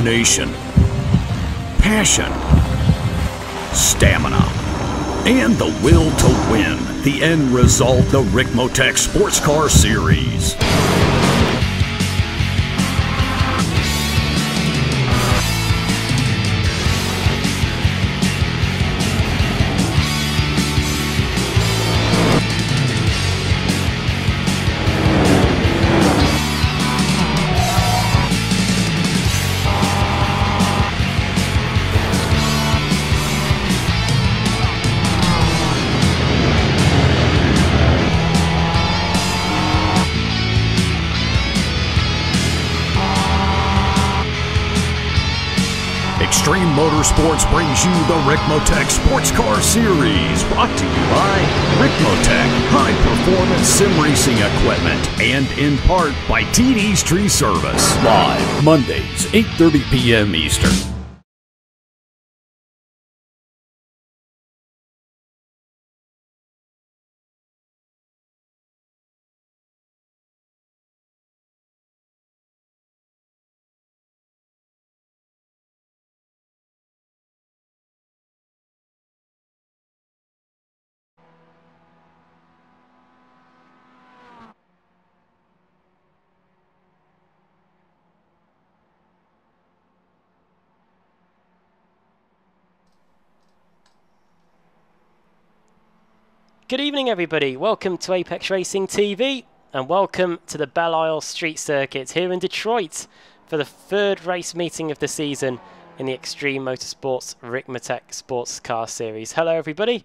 determination, passion, stamina, and the will to win. The end result, the Ricmotech Sports Car Series. Extreme Motorsports brings you the Ricmotech Sports Car Series, brought to you by Ricmotech high-performance sim racing equipment, and in part by TD's Tree Service. Live Mondays, 8:30 p.m. Eastern. Good evening, everybody. Welcome to Apex Racing TV and welcome to the Belle Isle Street Circuit here in Detroit for the third race meeting of the season in the Extreme Motorsports Ricmotech Sports Car Series. Hello, everybody.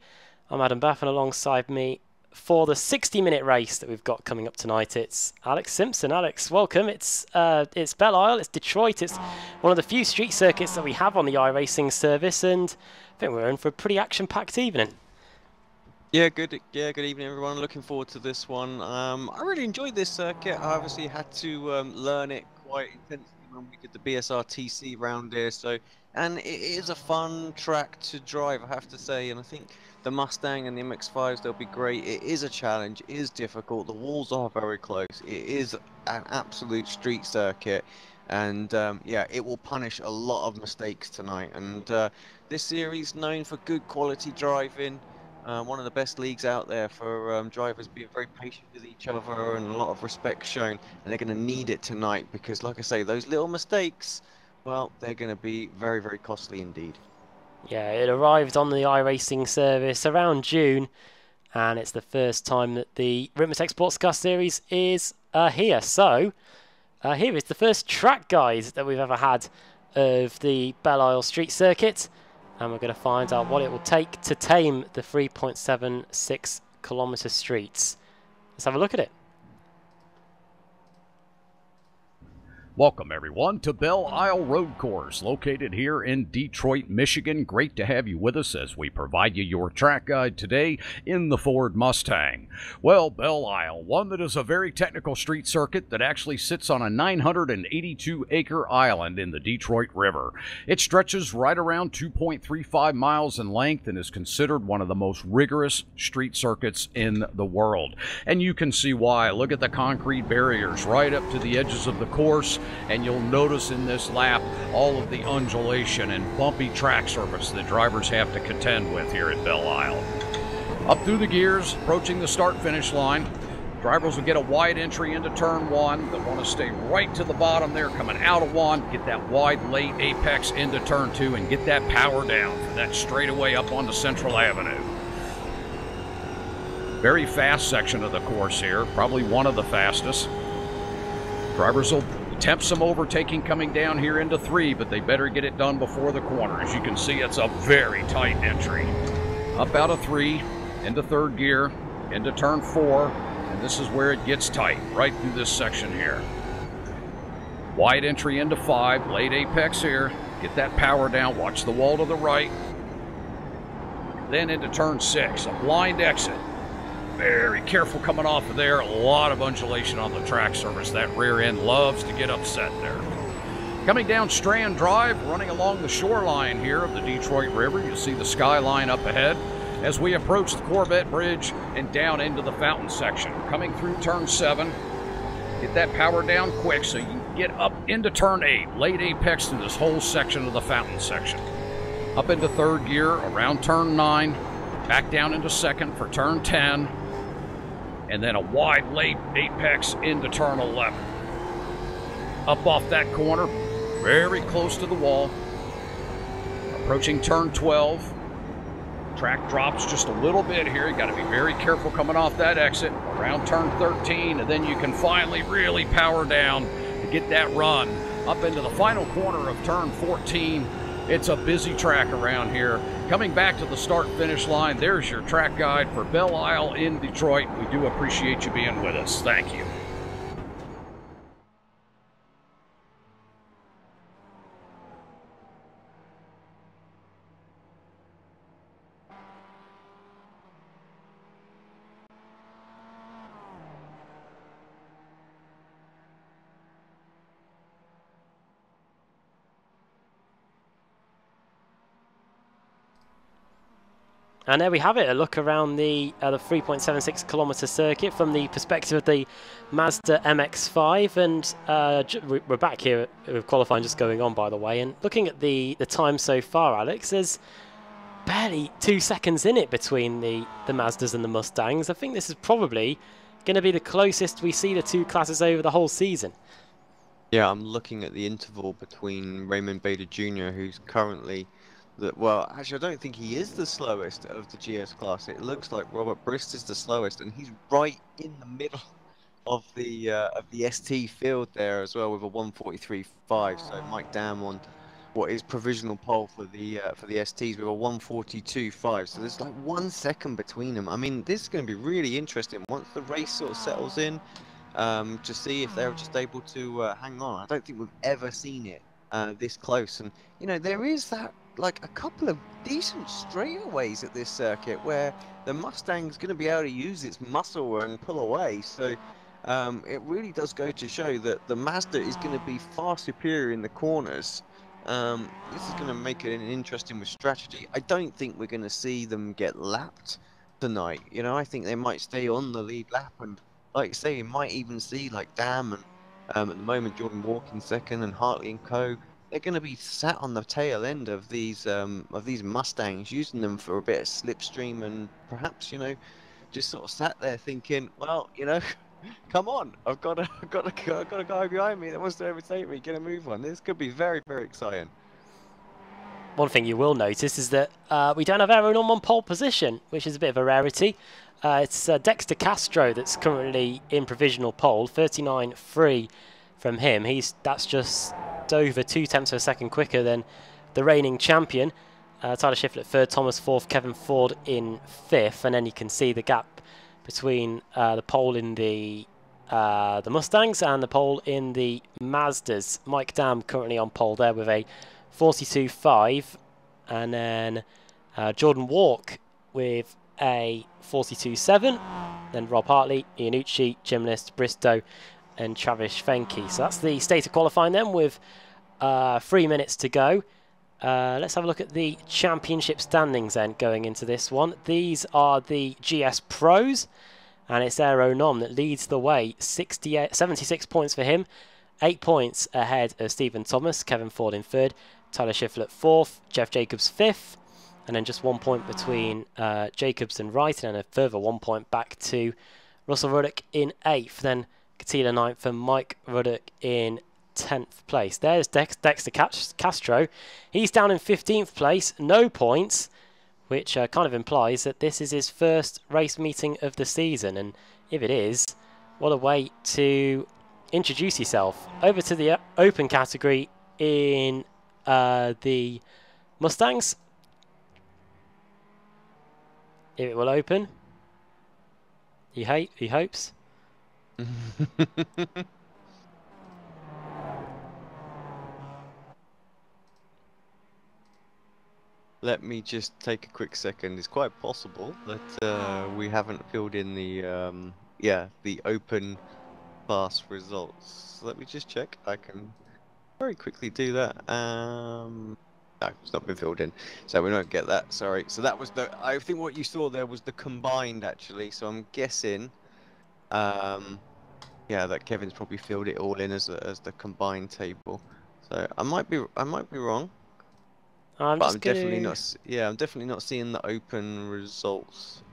I'm Adam Baff, and alongside me for the 60-minute race that we've got coming up tonight, it's Alex Simpson. Alex, welcome. It's Belle Isle, it's Detroit. It's one of the few street circuits that we have on the iRacing service, and I think we're in for a pretty action-packed evening. Yeah, good evening, everyone. Looking forward to this one. I really enjoyed this circuit. I obviously had to learn it quite intensely when we did the BSRTC round here. And it is a fun track to drive, I have to say. And I think the Mustang and the MX-5s, they'll be great. It is a challenge. It is difficult. The walls are very close. It is an absolute street circuit. And yeah, it will punish a lot of mistakes tonight. And this series known for good quality driving. One of the best leagues out there for drivers being very patient with each other and a lot of respect shown, and they're going to need it tonight because, like I say, those little mistakes, well, they're going to be very, very costly indeed. Yeah, it arrived on the iRacing service around June, and it's the first time that the Ricmotech Sports Car Series is here. So, here is the first track guide that we've ever had of the Belle Isle Street Circuit. And we're going to find out what it will take to tame the 3.76 kilometre streets. Let's have a look at it. Welcome, everyone, to Belle Isle Road Course, located here in Detroit, Michigan. Great to have you with us as we provide you your track guide today in the Ford Mustang. Well, Belle Isle, one that is a very technical street circuit that actually sits on a 982-acre island in the Detroit River. It stretches right around 2.35 miles in length and is considered one of the most rigorous street circuits in the world. And you can see why. Look at the concrete barriers right up to the edges of the course. And you'll notice in this lap all of the undulation and bumpy track surface that drivers have to contend with here at Belle Isle. Up through the gears, approaching the start-finish line, drivers will get a wide entry into turn one. They'll want to stay right to the bottom there, coming out of one, get that wide late apex into turn two, and get that power down for that straightaway up onto Central Avenue. Very fast section of the course here, probably one of the fastest. Drivers will attempt some overtaking coming down here into three, but they better get it done before the corner. As you can see, it's a very tight entry. Up out of three, into third gear, into turn four, and this is where it gets tight, right through this section here. Wide entry into five, late apex here. Get that power down, watch the wall to the right. Then into turn six, a blind exit. Very careful coming off of there. A lot of undulation on the track surface. That rear end loves to get upset there. Coming down Strand Drive, running along the shoreline here of the Detroit River. You see the skyline up ahead as we approach the Corvette Bridge and down into the fountain section. Coming through turn seven, get that power down quick so you get up into turn 8, late apex to this whole section of the fountain section. Up into third gear around turn 9, back down into second for turn 10, and then a wide late apex into turn 11. Up off that corner, very close to the wall. Approaching turn 12. Track drops just a little bit here. You got to be very careful coming off that exit around turn 13, and then you can finally really power down to get that run up into the final corner of turn 14. It's a busy track around here. Coming back to the start-finish line, there's your track guide for Belle Isle in Detroit. We do appreciate you being with us. Thank you. And there we have it, a look around the 3.76 kilometre circuit from the perspective of the Mazda MX-5. And we're back here with qualifying just going on, by the way. And looking at the time so far, Alex, there's barely 2 seconds in it between the Mazdas and the Mustangs. I think this is probably going to be the closest we see the two classes over the whole season. Yeah, I'm looking at the interval between Raymond Bader Jr., who's currently... Well, actually, I don't think he is the slowest of the GS class. It looks like Robert Brist is the slowest, and he's right in the middle of the ST field there as well with a 1:43.5. So Mike Dam on what is provisional pole for the STs with a 1:42.5. So there's like 1 second between them. I mean, this is going to be really interesting once the race sort of settles in, to see if they're just able to hang on. I don't think we've ever seen it this close, and you know there is that. Like a couple of decent straightaways at this circuit where the Mustang's going to be able to use its muscle and pull away. So it really does go to show that the Mazda is going to be far superior in the corners. This is going to make it interesting with strategy. I don't think we're going to see them get lapped tonight. You know, I think they might stay on the lead lap, and like you say, you might even see like Dam and at the moment Jordan Walk in second and Hartley and Co. They're going to be sat on the tail end of these Mustangs, using them for a bit of slipstream, and perhaps, you know, just sort of sat there thinking, well, you know, come on, I've got a guy behind me that wants to overtake me, get a move on. This could be very, very exciting. One thing you will notice is that we don't have Aaron on pole position, which is a bit of a rarity. It's Dexter Castro that's currently in provisional pole, 39.3 from him. That's just over 0.2 of a second quicker than the reigning champion. Tyler Shiflett third, Thomas fourth, Kevin Ford in fifth, and then you can see the gap between the pole in the Mustangs and the pole in the Mazdas. Mike Dam currently on pole there with a 42.5, and then Jordan Walk with a 42.7, then Rob Hartley, Iannucci, Gymnast, Bristow, and Travis Fenke. So that's the state of qualifying then with 3 minutes to go. Let's have a look at the championship standings then going into this one. These are the GS Pros, and it's Aero Nom that leads the way. 76 points for him, 8 points ahead of Stephen Thomas, Kevin Ford in third, Tyler Shiflett fourth, Jeff Jacobs fifth, and then just 1 point between Jacobs and Wright, and a further 1 point back to Russell Ruddock in eighth. Then Katila ninth and Mike Ruddock in 10th place. There's Dexter Castro. He's down in 15th place, no points, which kind of implies that this is his first race meeting of the season. And if it is, what a way to introduce yourself. Over to the open category in the Mustangs. If it will open. He hopes. Let me just take a quick second. It's quite possible that we haven't filled in the open class results. Let me just check. I can very quickly do that. No, it's not been filled in, so we don't get that. Sorry. So that was I think what you saw there was the combined actually. So I'm guessing. yeah, that Kevin's probably filled it all in as the combined table. So I might be wrong, I'm but just I'm definitely gonna. not. Yeah, I'm definitely not seeing the open results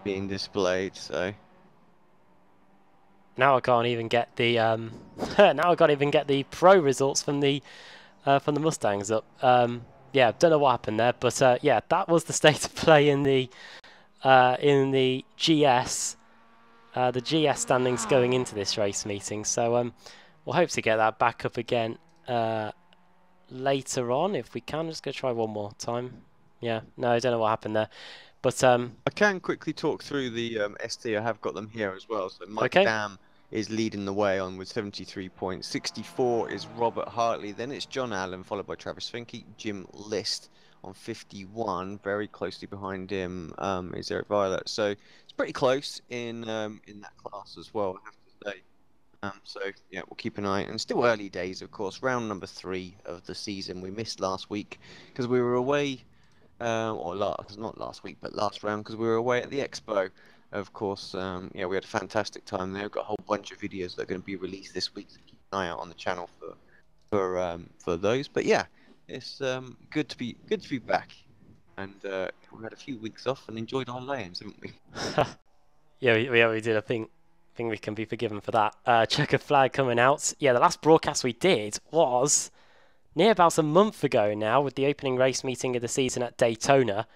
being displayed. So Now I can't even get the now I can't even get the pro results from the Mustangs up. Yeah, don't know what happened there, but yeah, that was the state of play in the GS. The GS standings going into this race meeting. So we'll hope to get that back up again later on if we can. Just gonna try one more time. Yeah, no, I don't know what happened there, but I can quickly talk through the ST. I have got them here as well. So Mike okay. Dam is leading the way on with 73 points. 64 is Robert Hartley. Then it's John Allen, followed by Travis Finke. Jim List on 51. Very closely behind him is Eric Violet. So it's pretty close in that class as well, I have to say. So yeah, we'll keep an eye. And still early days, of course. Round number 3 of the season. We missed last week because we were away. Or not last week, but last round because we were away at the Expo. Of course, yeah, we had a fantastic time there. We've got a whole bunch of videos that are going to be released this week, so keep an eye out on the channel for those. But yeah, it's good to be back, and we had a few weeks off and enjoyed our lay-ins, haven't we? Yeah, we did. I think we can be forgiven for that. Checker flag coming out. Yeah, the last broadcast we did was near about a month ago now, with the opening race meeting of the season at Daytona.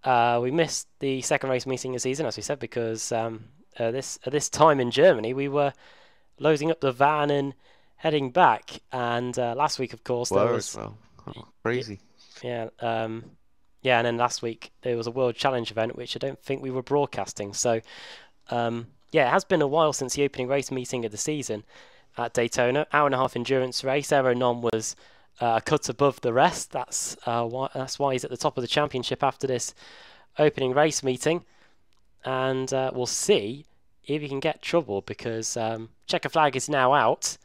We missed the second race meeting of the season, as we said, because at this time in Germany we were loading up the van and heading back. And last week, of course, there was as well. Oh, crazy. yeah, yeah, and then last week there was a World Challenge event, which I don't think we were broadcasting. So yeah, it has been a while since the opening race meeting of the season at Daytona. Hour-and-a-half endurance race. Aero Non was a cut above the rest. That's why he's at the top of the championship after this opening race meeting. And we'll see if he can get trouble, because checker flag is now out.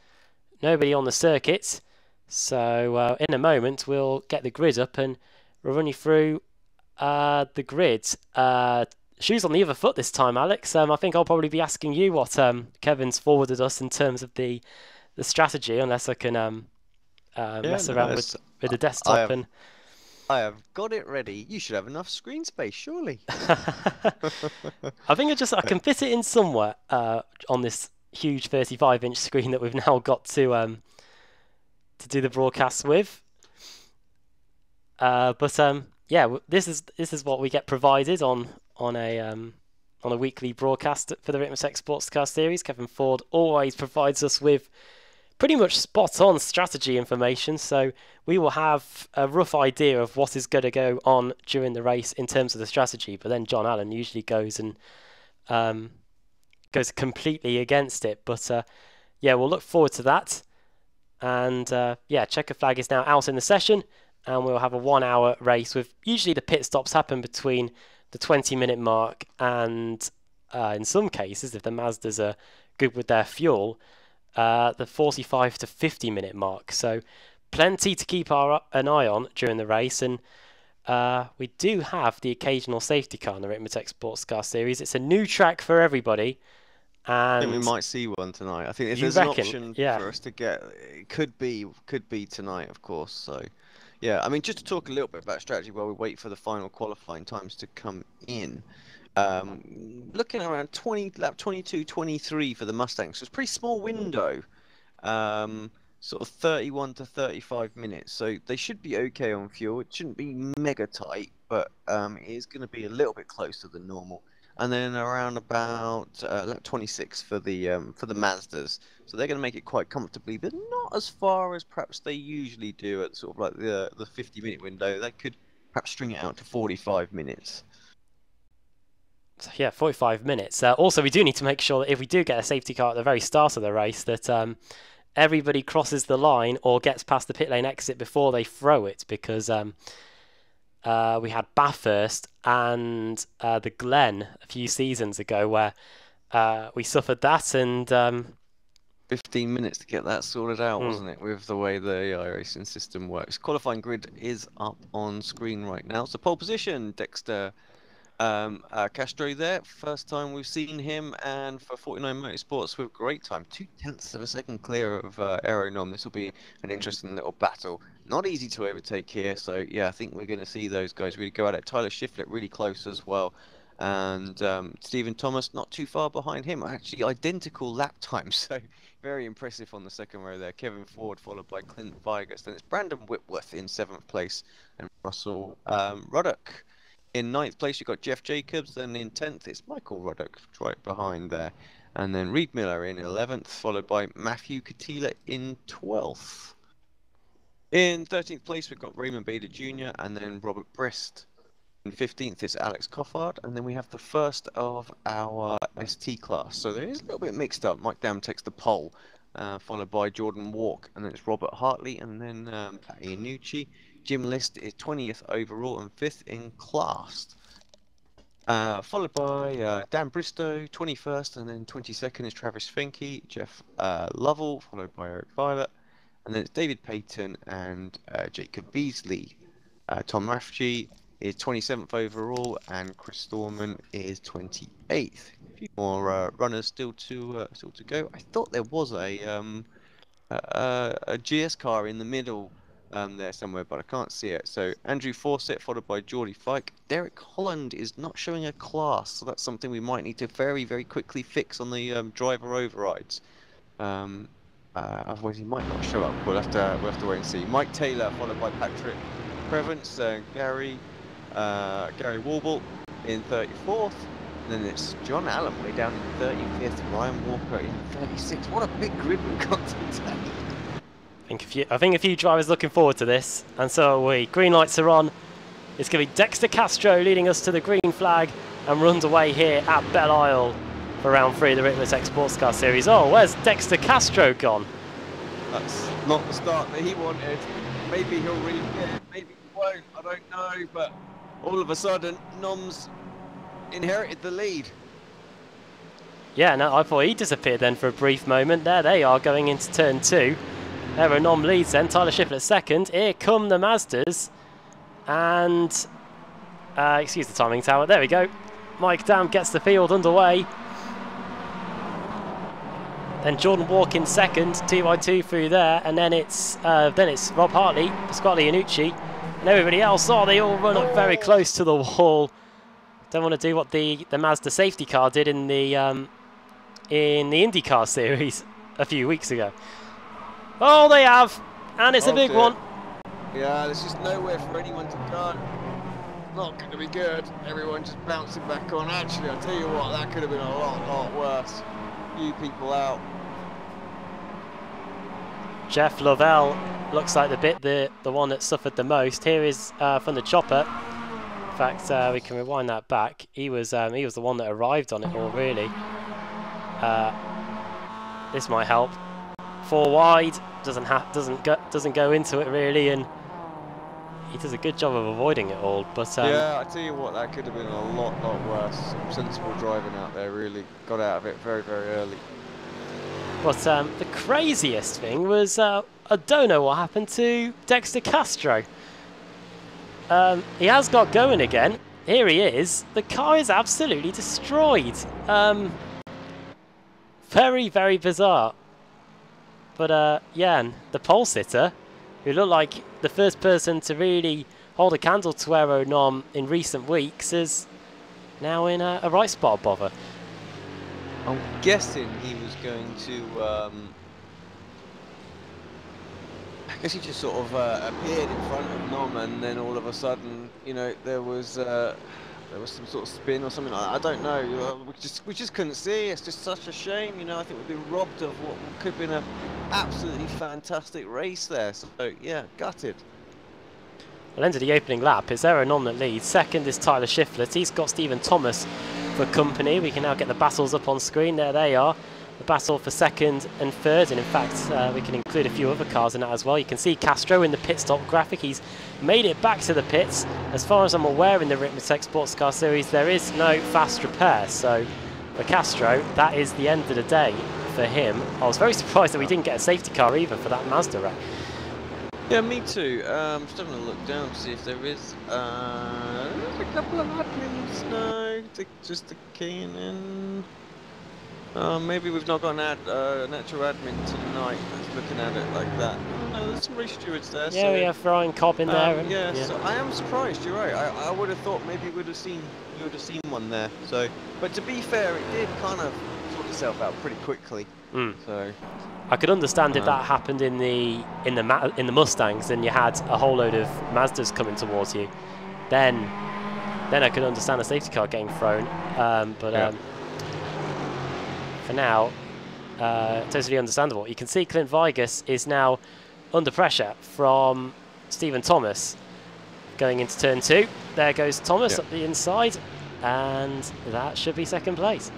Nobody on the circuit. So in a moment we'll get the grid up and we'll run you through the grid. Shoes on the other foot this time, Alex. I think I'll probably be asking you what Kevin's forwarded us in terms of the strategy, unless I can mess around with the desktop. I have got it ready. You should have enough screen space, surely. I think I can fit it in somewhere on this huge 35-inch screen that we've now got to do the broadcasts with. But yeah, this is what we get provided on a weekly broadcast for the Ricmotech Sportscar Series. Kevin Ford always provides us with pretty much spot-on strategy information, so we will have a rough idea of what is going to go on during the race in terms of the strategy. But then John Allen usually goes and goes completely against it. But yeah, we'll look forward to that. And yeah, checker flag is now out in the session, and we'll have a 1-hour race with usually the pit stops happen between the 20-minute mark and in some cases, if the Mazdas are good with their fuel, the 45 to 50-minute mark. So plenty to keep an eye on during the race. And we do have the occasional safety car in the Ricmotech Sportscar Series. It's a new track for everybody. And I think we might see one tonight. I think if there's an option for us to get, it could be tonight, of course. So, yeah, I mean, just to talk a little bit about strategy while we wait for the final qualifying times to come in. Looking around lap 22, 23 for the Mustangs. So it's a pretty small window, sort of 31 to 35 minutes. So they should be okay on fuel. It shouldn't be mega tight, but it is going to be a little bit closer than normal. And then around about lap 26 for the Mazdas. So they're going to make it quite comfortably, but not as far as perhaps they usually do at sort of like the 50-minute window. They could perhaps string it out to 45 minutes. So yeah, 45 minutes. Also, we do need to make sure that if we do get a safety car at the very start of the race, that everybody crosses the line or gets past the pit lane exit before they throw it, because we had Bathurst and the Glen a few seasons ago where we suffered that, and 15 minutes to get that sorted out, wasn't it, with the way the iRacing system works. Qualifying grid is up on screen right now. So pole position, Dexter Castro there, first time we've seen him, and for 49 Motorsports with great time, 0.2 of a second clear of Aeronom. This will be an interesting little battle. Not easy to overtake here, so yeah, I think we're going to see those guys really go at it. Tyler Shiflett really close as well, and Stephen Thomas not too far behind him. Actually, identical lap time, so very impressive on the second row there. Kevin Ford followed by Clint Vigus, then it's Brandon Whitworth in 7th place, and Russell Ruddock. In 9th place, you've got Jeff Jacobs. Then in 10th, it's Michael Ruddock right behind there. And then Reed Miller in 11th, followed by Matthew Katila in 12th. In 13th place, we've got Raymond Bader Jr. and then Robert Brist. In 15th, it's Alex Coffard. And then we have the first of our ST class. So there is a little bit mixed up. Mike Dam takes the pole, followed by Jordan Walk. And then it's Robert Hartley and then Pat Iannucci. Jim List is 20th overall and 5th in class. Followed by Dan Bristow, 21st, and then 22nd is Travis Finke, Jeff Lovell, followed by Eric Violet, and then it's David Payton and Jacob Beasley. Tom Rafferty is 27th overall, and Chris Storman is 28th. A few more runners still to go. I thought there was a GS car in the middle there somewhere, but I can't see it. So Andrew Fawcett followed by Geordie Fike. Derek Holland is not showing a class, so that's something we might need to very, very quickly fix on the driver overrides. Otherwise he might not show up. We'll have to wait and see. Mike Taylor followed by Patrick Prevance, Gary Warble in 34th. And then it's John Allen way down in 35th, Ryan Walker in 36th. What a big grid we've got today. I think a few drivers looking forward to this, and so are we. Green lights are on. It's going to be Dexter Castro leading us to the green flag and runs away here at Belle Isle for round 3 of the Ricmotech Sports Car Series. Oh, where's Dexter Castro gone? That's not the start that he wanted. Maybe he'll read it, maybe he won't, I don't know, but all of a sudden, Nom's inherited the lead. Yeah, no, I thought he disappeared then for a brief moment. There they are going into turn 2. Aeronom leads then, Tyler Shiflett second. Here come the Mazdas. And, excuse the timing tower, there we go. Mike Dam gets the field underway. Then Jordan Walk in second, 2x2 through there. And then it's Rob Hartley, Pasquale Iannucci, and everybody else. Oh, they all run up very close to the wall. Don't want to do what the Mazda safety car did in the IndyCar series a few weeks ago. Oh, they have, and it's a big one. Yeah, there's just nowhere for anyone to go. Not going to be good. Everyone just bouncing back on. Actually, I'll tell you what, that could have been a lot worse. Few people out. Jeff Lovell looks like the one that suffered the most. Here is from the chopper. In fact, we can rewind that back. He was the one that arrived on it all, really. This might help. 4 wide, doesn't go into it really, and he does a good job of avoiding it all. But yeah, I tell you what, that could have been a lot worse. Some sensible driving out there really got out of it very early. But the craziest thing was I don't know what happened to Dexter Castro. He has got going again. Here he is. The car is absolutely destroyed. Very bizarre. But Jan, the pole sitter, who looked like the first person to really hold a candle to Aeronom in recent weeks, is now in a right spot of bother. I'm guessing he was going to. I guess he just sort of appeared in front of Nom, and then all of a sudden, you know, there was some sort of spin or something like that. I don't know. We just couldn't see. It's just such a shame. You know, I think we've been robbed of what could have been an absolutely fantastic race there. So yeah, gutted. Well, end of the opening lap, it's Aeronom that leads. Second is Tyler Shiflett. He's got Stephen Thomas for company. We can now get the battles up on screen. There they are. The battle for second and third, and in fact we can include a few other cars in that as well. You can see Castro in the pit stop graphic. He's made it back to the pits. As far as I'm aware, in the Ricmotech Sports Car Series there is no fast repair, so for Castro that is the end of the day for him. I was very surprised that we didn't get a safety car either for that Mazda wreck. Yeah, me too. Just having a look down to see if there is. There's a couple of admins. No, just the keying in. Maybe we've not got an actual admin tonight that's looking at it like that. Oh, no, there's some race stewards there. Yeah, so, we have Ryan Cobb in there. Yeah, so I am surprised. You're right. I would have thought maybe we would have seen one there. So, but to be fair, it did kind of sort itself out pretty quickly. So. I could understand if that happened in the Mustangs and you had a whole load of Mazdas coming towards you, then I could understand a safety car getting thrown. For now, totally understandable. You can see Clint Vigas is now under pressure from Stephen Thomas going into turn 2. There goes Thomas up the inside, and that should be second place.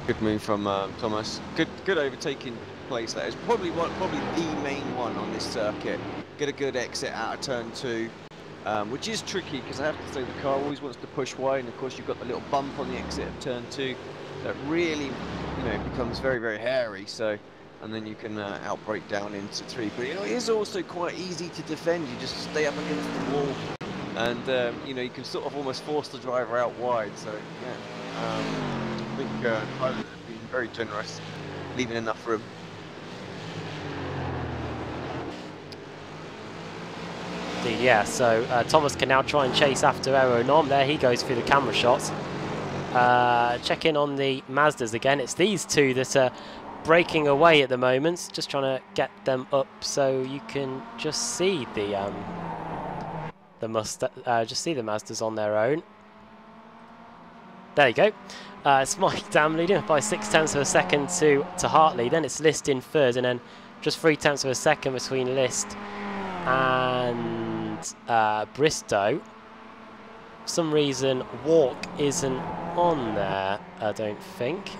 Good move from Thomas. Good overtaking place. That is probably the main one on this circuit. Get a good exit out of turn 2, which is tricky because I have to say the car always wants to push wide, and of course you've got the little bump on the exit of turn 2 that really, becomes very, very hairy. So, and then you can outbrake down into 3. But it is also quite easy to defend. You just stay up against the wall, and you can sort of almost force the driver out wide. So yeah. I think Tyler has been very generous, leaving enough room. Yeah, so Thomas can now try and chase after Aeronom. There he goes through the camera shots. Check in on the Mazdas again. It's these two that are breaking away at the moment. Just trying to get them up so you can just see the Mazdas on their own. There you go. It's Mike Dam leading by 0.6 of a second to Hartley. Then it's List in third, and then just 0.3 of a second between List and Bristow. For some reason, Walk isn't on there, I don't think.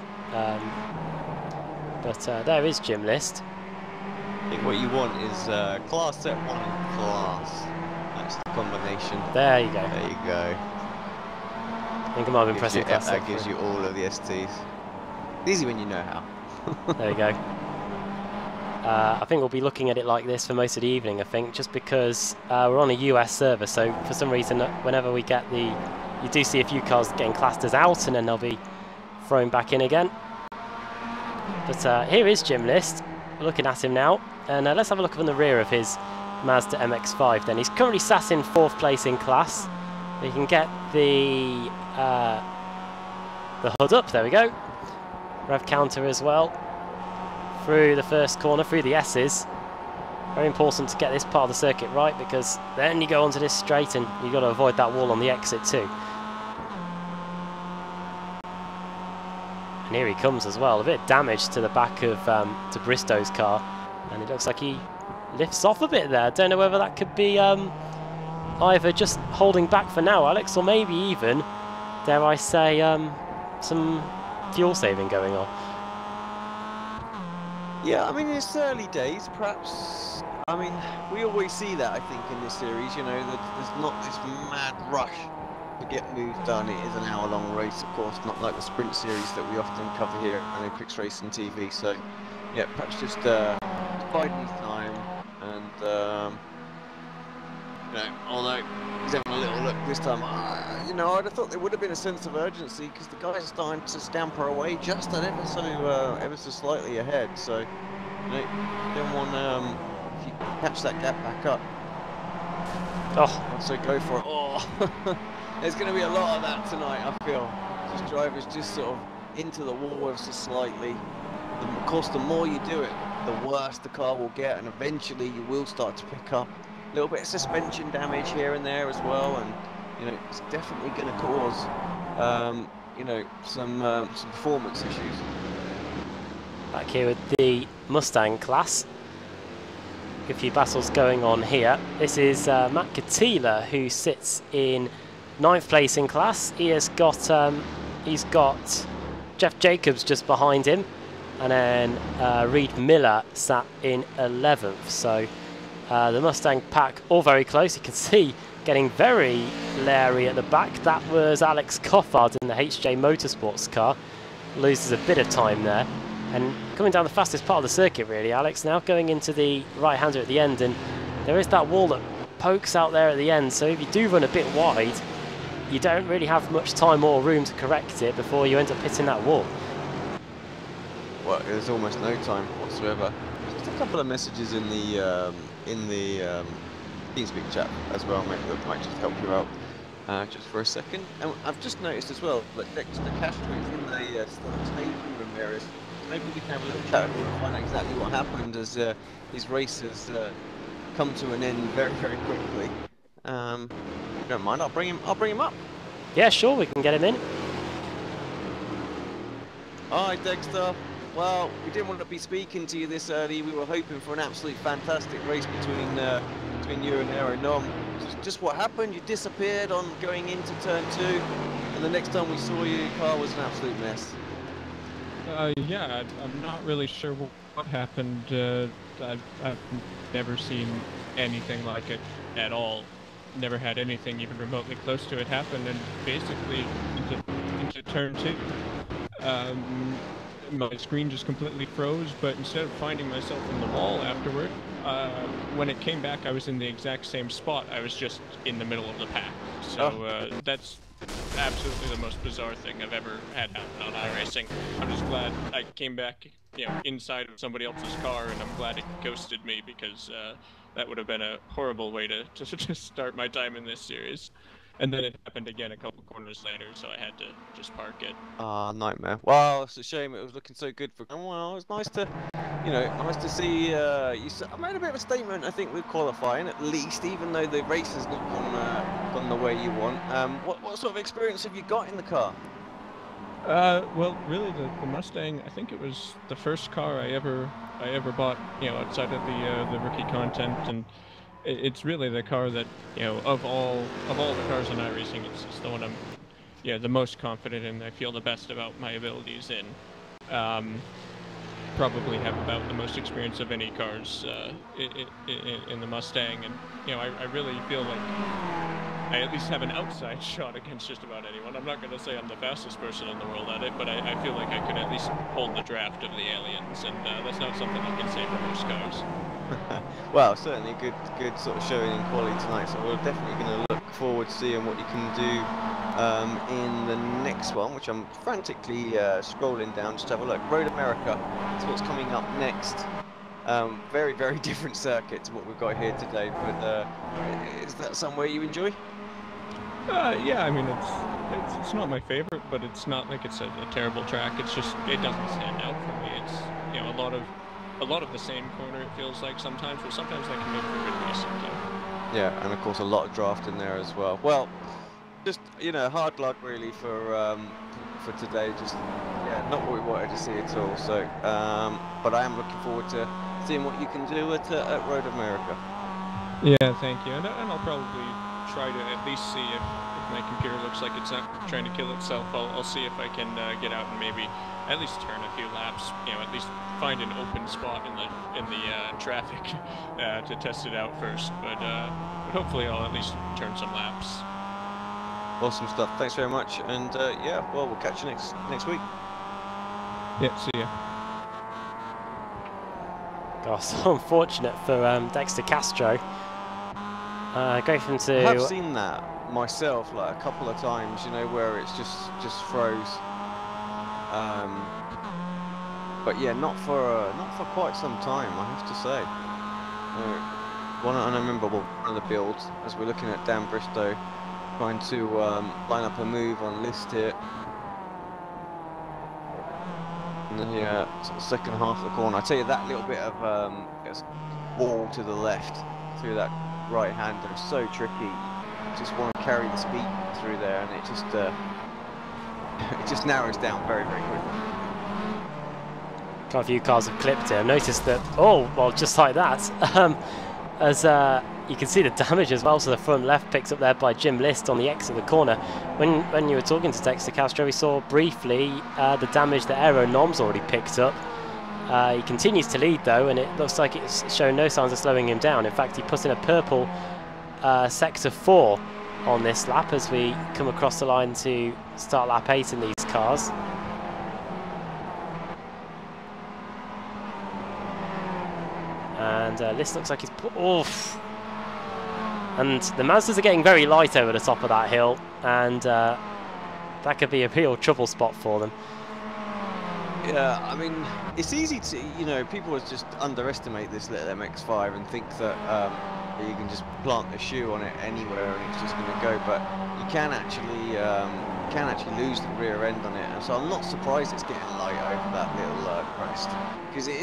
But there is Jim List. I think what you want is class set 1 and class. That's the combination. There you go. There you go. I think I might have been pressing class. That gives you all of the STs. Easy when you know how. There we go. I think we'll be looking at it like this for most of the evening, I think, just because we're on a US server, so for some reason, whenever we get you do see a few cars getting classed as out, and then they'll be thrown back in again. But here is Jim List. We're looking at him now, and let's have a look on the rear of his Mazda MX-5 then. He's currently sat in 4th place in class. You can get the hood up, there we go. Rev counter as well. Through the first corner, through the S's. Very important to get this part of the circuit right, because then you go onto this straight and you've got to avoid that wall on the exit too. And here he comes as well. A bit of damage to the back of to Bristow's car, and it looks like he lifts off a bit there. Don't know whether that could be either just holding back for now, Alex, or maybe even, dare I say, some fuel saving going on. Yeah, I mean, it's early days, perhaps. I mean, we always see that, I think, in this series, that there's not this mad rush to get moves done. It is an hour-long race, of course, not like the sprint series that we often cover here on Olympics Racing TV. So, yeah, perhaps just biding his time, and, although he's having a little look this time, I'd have thought there would have been a sense of urgency, because the guys are starting to scamper away just ever so slightly ahead. So, you don't want if you catch that gap back up. Oh, so go for it. Oh, there's going to be a lot of that tonight, I feel. Just drivers just sort of into the wall ever so slightly. Of course, the more you do it, the worse the car will get, and eventually you will start to pick up a little bit of suspension damage here and there as well, and it's definitely going to cause some performance issues. Back here with the Mustang class. A few battles going on here. This is Matt Katila, who sits in 9th place in class. He's got Jeff Jacobs just behind him, and then Reed Miller sat in 11th. So the Mustang pack all very close. You can see getting very leery at the back. That was Alex Coffard in the HJ Motorsports car. Loses a bit of time there. And coming down the fastest part of the circuit, really, Alex, now going into the right-hander at the end, and there is that wall that pokes out there at the end, so if you do run a bit wide, you don't really have much time or room to correct it before you end up hitting that wall. Well, there's almost no time whatsoever. Just a couple of messages in the TeamSpeak chat as well, mate, that might just help you out just for a second. And I've just noticed as well that Dexter Castro is in the staging room area. Maybe we can have a little chat and find out exactly what happened as his race has come to an end very, very quickly. Don't mind, I'll bring him up. Yeah, sure, we can get him in. Hi, Dexter. Well, we didn't want to be speaking to you this early. We were hoping for an absolutely fantastic race between you and Aaron Nom. Just what happened? You disappeared on going into turn 2, and the next time we saw you, your car was an absolute mess. Yeah, I'm not really sure what happened. I've never seen anything like it at all. Never had anything even remotely close to it happen, and basically into turn 2. My screen just completely froze, but instead of finding myself in the wall afterward, when it came back I was in the exact same spot. I was just in the middle of the pack. So that's absolutely the most bizarre thing I've ever had happen on iRacing. I'm just glad I came back, inside of somebody else's car, and I'm glad it ghosted me, because that would have been a horrible way to just start my time in this series. And then it happened again a couple corners later, so I had to just park it. Ah, nightmare. Well, it's a shame. It was looking so good for. Well, it was nice to, nice to see. I made a bit of a statement, I think, with qualifying at least, even though the race has not gone the way you want. What sort of experience have you got in the car? Well, really, the Mustang. I think it was the first car I ever bought, outside of the rookie content, and it's really the car that, of all the cars in iRacing, it's the one I'm, the most confident in. I feel the best about my abilities in. Probably have about the most experience of any cars in the Mustang, and I really feel like I at least have an outside shot against just about anyone. I'm not going to say I'm the fastest person in the world at it, but I feel like I could at least hold the draft of the aliens, and that's not something you can say for most cars. Well, certainly good sort of showing in quality tonight, so we're definitely going to look forward to seeing what you can do in the next one, which I'm frantically scrolling down just to have a look. Road America is what's coming up next. Very, very different circuit to what we've got here today, but is that somewhere you enjoy? Yeah, I mean, it's not my favorite, but it's not like it's a terrible track. It's just, it doesn't stand out for me. It's, a lot of the same corner, it feels like sometimes, but sometimes that can make for good racing too. Yeah, and of course a lot of draft in there as well. Well, just hard luck really for today. Just not what we wanted to see at all. So, but I am looking forward to seeing what you can do at Road America. Yeah, thank you. And I'll probably try to at least see if my computer looks like it's not trying to kill itself. I'll see if I can get out and maybe at least turn a few laps. At least find an open spot in the traffic to test it out first. But hopefully I'll at least turn some laps. Awesome stuff. Thanks very much. And yeah, well, we'll catch you next week. Yeah, see ya. God, so unfortunate for Dexter Castro. Go from to. I have seen that myself, like a couple of times. Where it's just froze. But yeah, not for quite some time, I have to say. And I remember one of the builds as we're looking at Dan Bristow trying to line up a move on list here. And then, sort of second half of the corner. I tell you, that little bit of wall to the left through that right hander is so tricky. You just want to carry the speed through there, and it just narrows down very, very quickly. Quite a few cars have clipped it. I've noticed that. Oh, well, just like that. As you can see the damage as well. So the front left picked up there by Jim List on the exit of the corner. When you were talking to Dexter Castro, we saw briefly the damage that Aero Nom's already picked up. He continues to lead though, and it looks like it's showing no signs of slowing him down. In fact, he put in a purple sector 4 on this lap as we come across the line to start lap 8 in these cars. And this looks like he's oof. And the Mazdas are getting very light over the top of that hill, and that could be a real trouble spot for them. Yeah, I mean, it's easy to, you know, people just underestimate this little MX-5 and think that you can just plant a shoe on it anywhere and it's just going to go, but you can actually lose the rear end on it, and so I'm not surprised it's getting light over that little crest, because it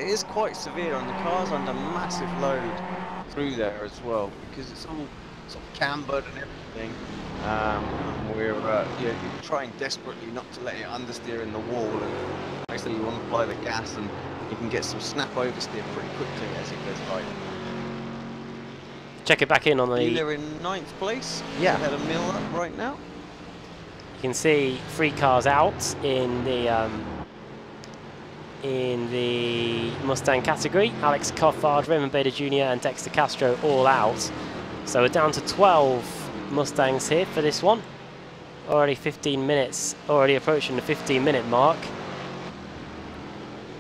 is quite severe, and the car's under massive load through there as well, because it's all sort of cambered and everything. We're you're trying desperately not to let it understeer in the wall, and actually you want to apply the gas, and you can get some snap oversteer pretty quickly as it goes light. Check it back in on the... They're in 9th place. Yeah. They had a mill up right now. You can see 3 cars out in the Mustang category. Alex Coffard, Raymond Bader Jr. and Dexter Castro all out. So we're down to 12 Mustangs here for this one. Already 15 minutes, already approaching the 15-minute mark.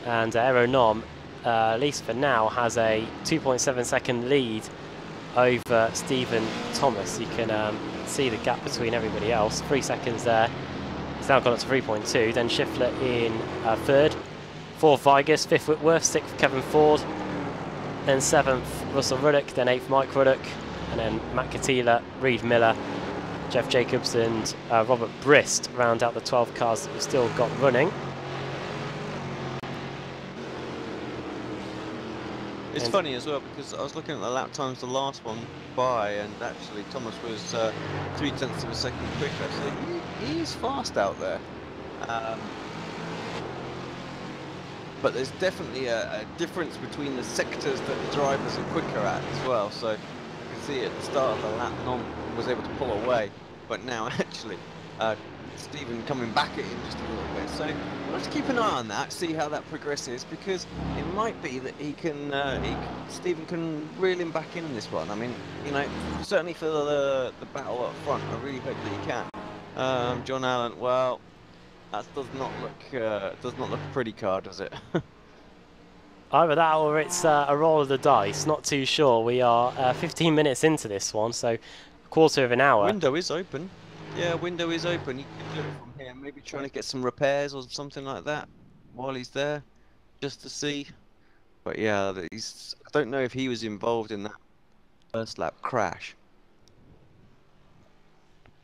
And Aeronom, at least for now, has a 2.7 second lead over Stephen Thomas. You can see the gap between everybody else. 3 seconds there. It's now gone up to 3.2. Then Schiffler in 3rd. 4th Vigus, 5th Whitworth, 6th Kevin Ford. Then 7th Russell Ruddock, then 8th Mike Ruddock. And then Matt Catila, Reed Miller, Jeff Jacobs and Robert Brist round out the 12 cars that we've still got running. It's funny as well, because I was looking at the lap times the last one by, and actually Thomas was 0.3 of a second quicker, so he's fast out there. But there's definitely a difference between the sectors that the drivers are quicker at as well. So you can see at the start of the lap, Nom was able to pull away, but now actually Stephen coming back at him just a little bit. So let's keep an eye on that, see how that progresses, because it might be that Stephen can reel him back in this one. I mean, you know, certainly for the battle up front, I really hope that he can. John Allen, well, that does not look a pretty car, does it? Either that or it's a roll of the dice. Not too sure. We are 15 minutes into this one, so a quarter of an hour. Window is open. Yeah, window is open. You can do it from here. Maybe trying to get some repairs or something like that while he's there, just to see. But yeah, I don't know if he was involved in that first lap crash.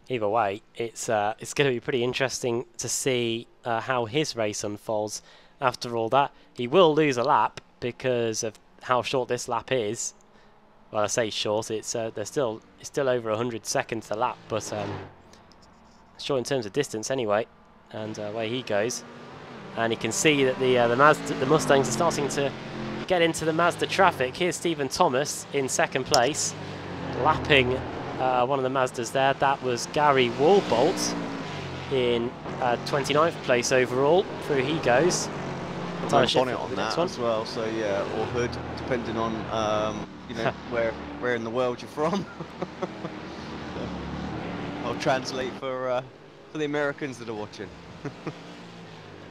Either way, it's going to be pretty interesting to see how his race unfolds. After all that, he will lose a lap because of how short this lap is. Well, I say short. It's still over 100 seconds a lap, but short in terms of distance anyway. And away he goes, and you can see that the Mustangs are starting to get into the Mazda traffic. Here's Stephen Thomas in 2nd place, lapping one of the Mazdas there. That was Gary Woolbolt in 29th place overall. Through he goes. Bonnet on that as well, so yeah, or hood, depending on you know where in the world you're from. I'll translate for the Americans that are watching.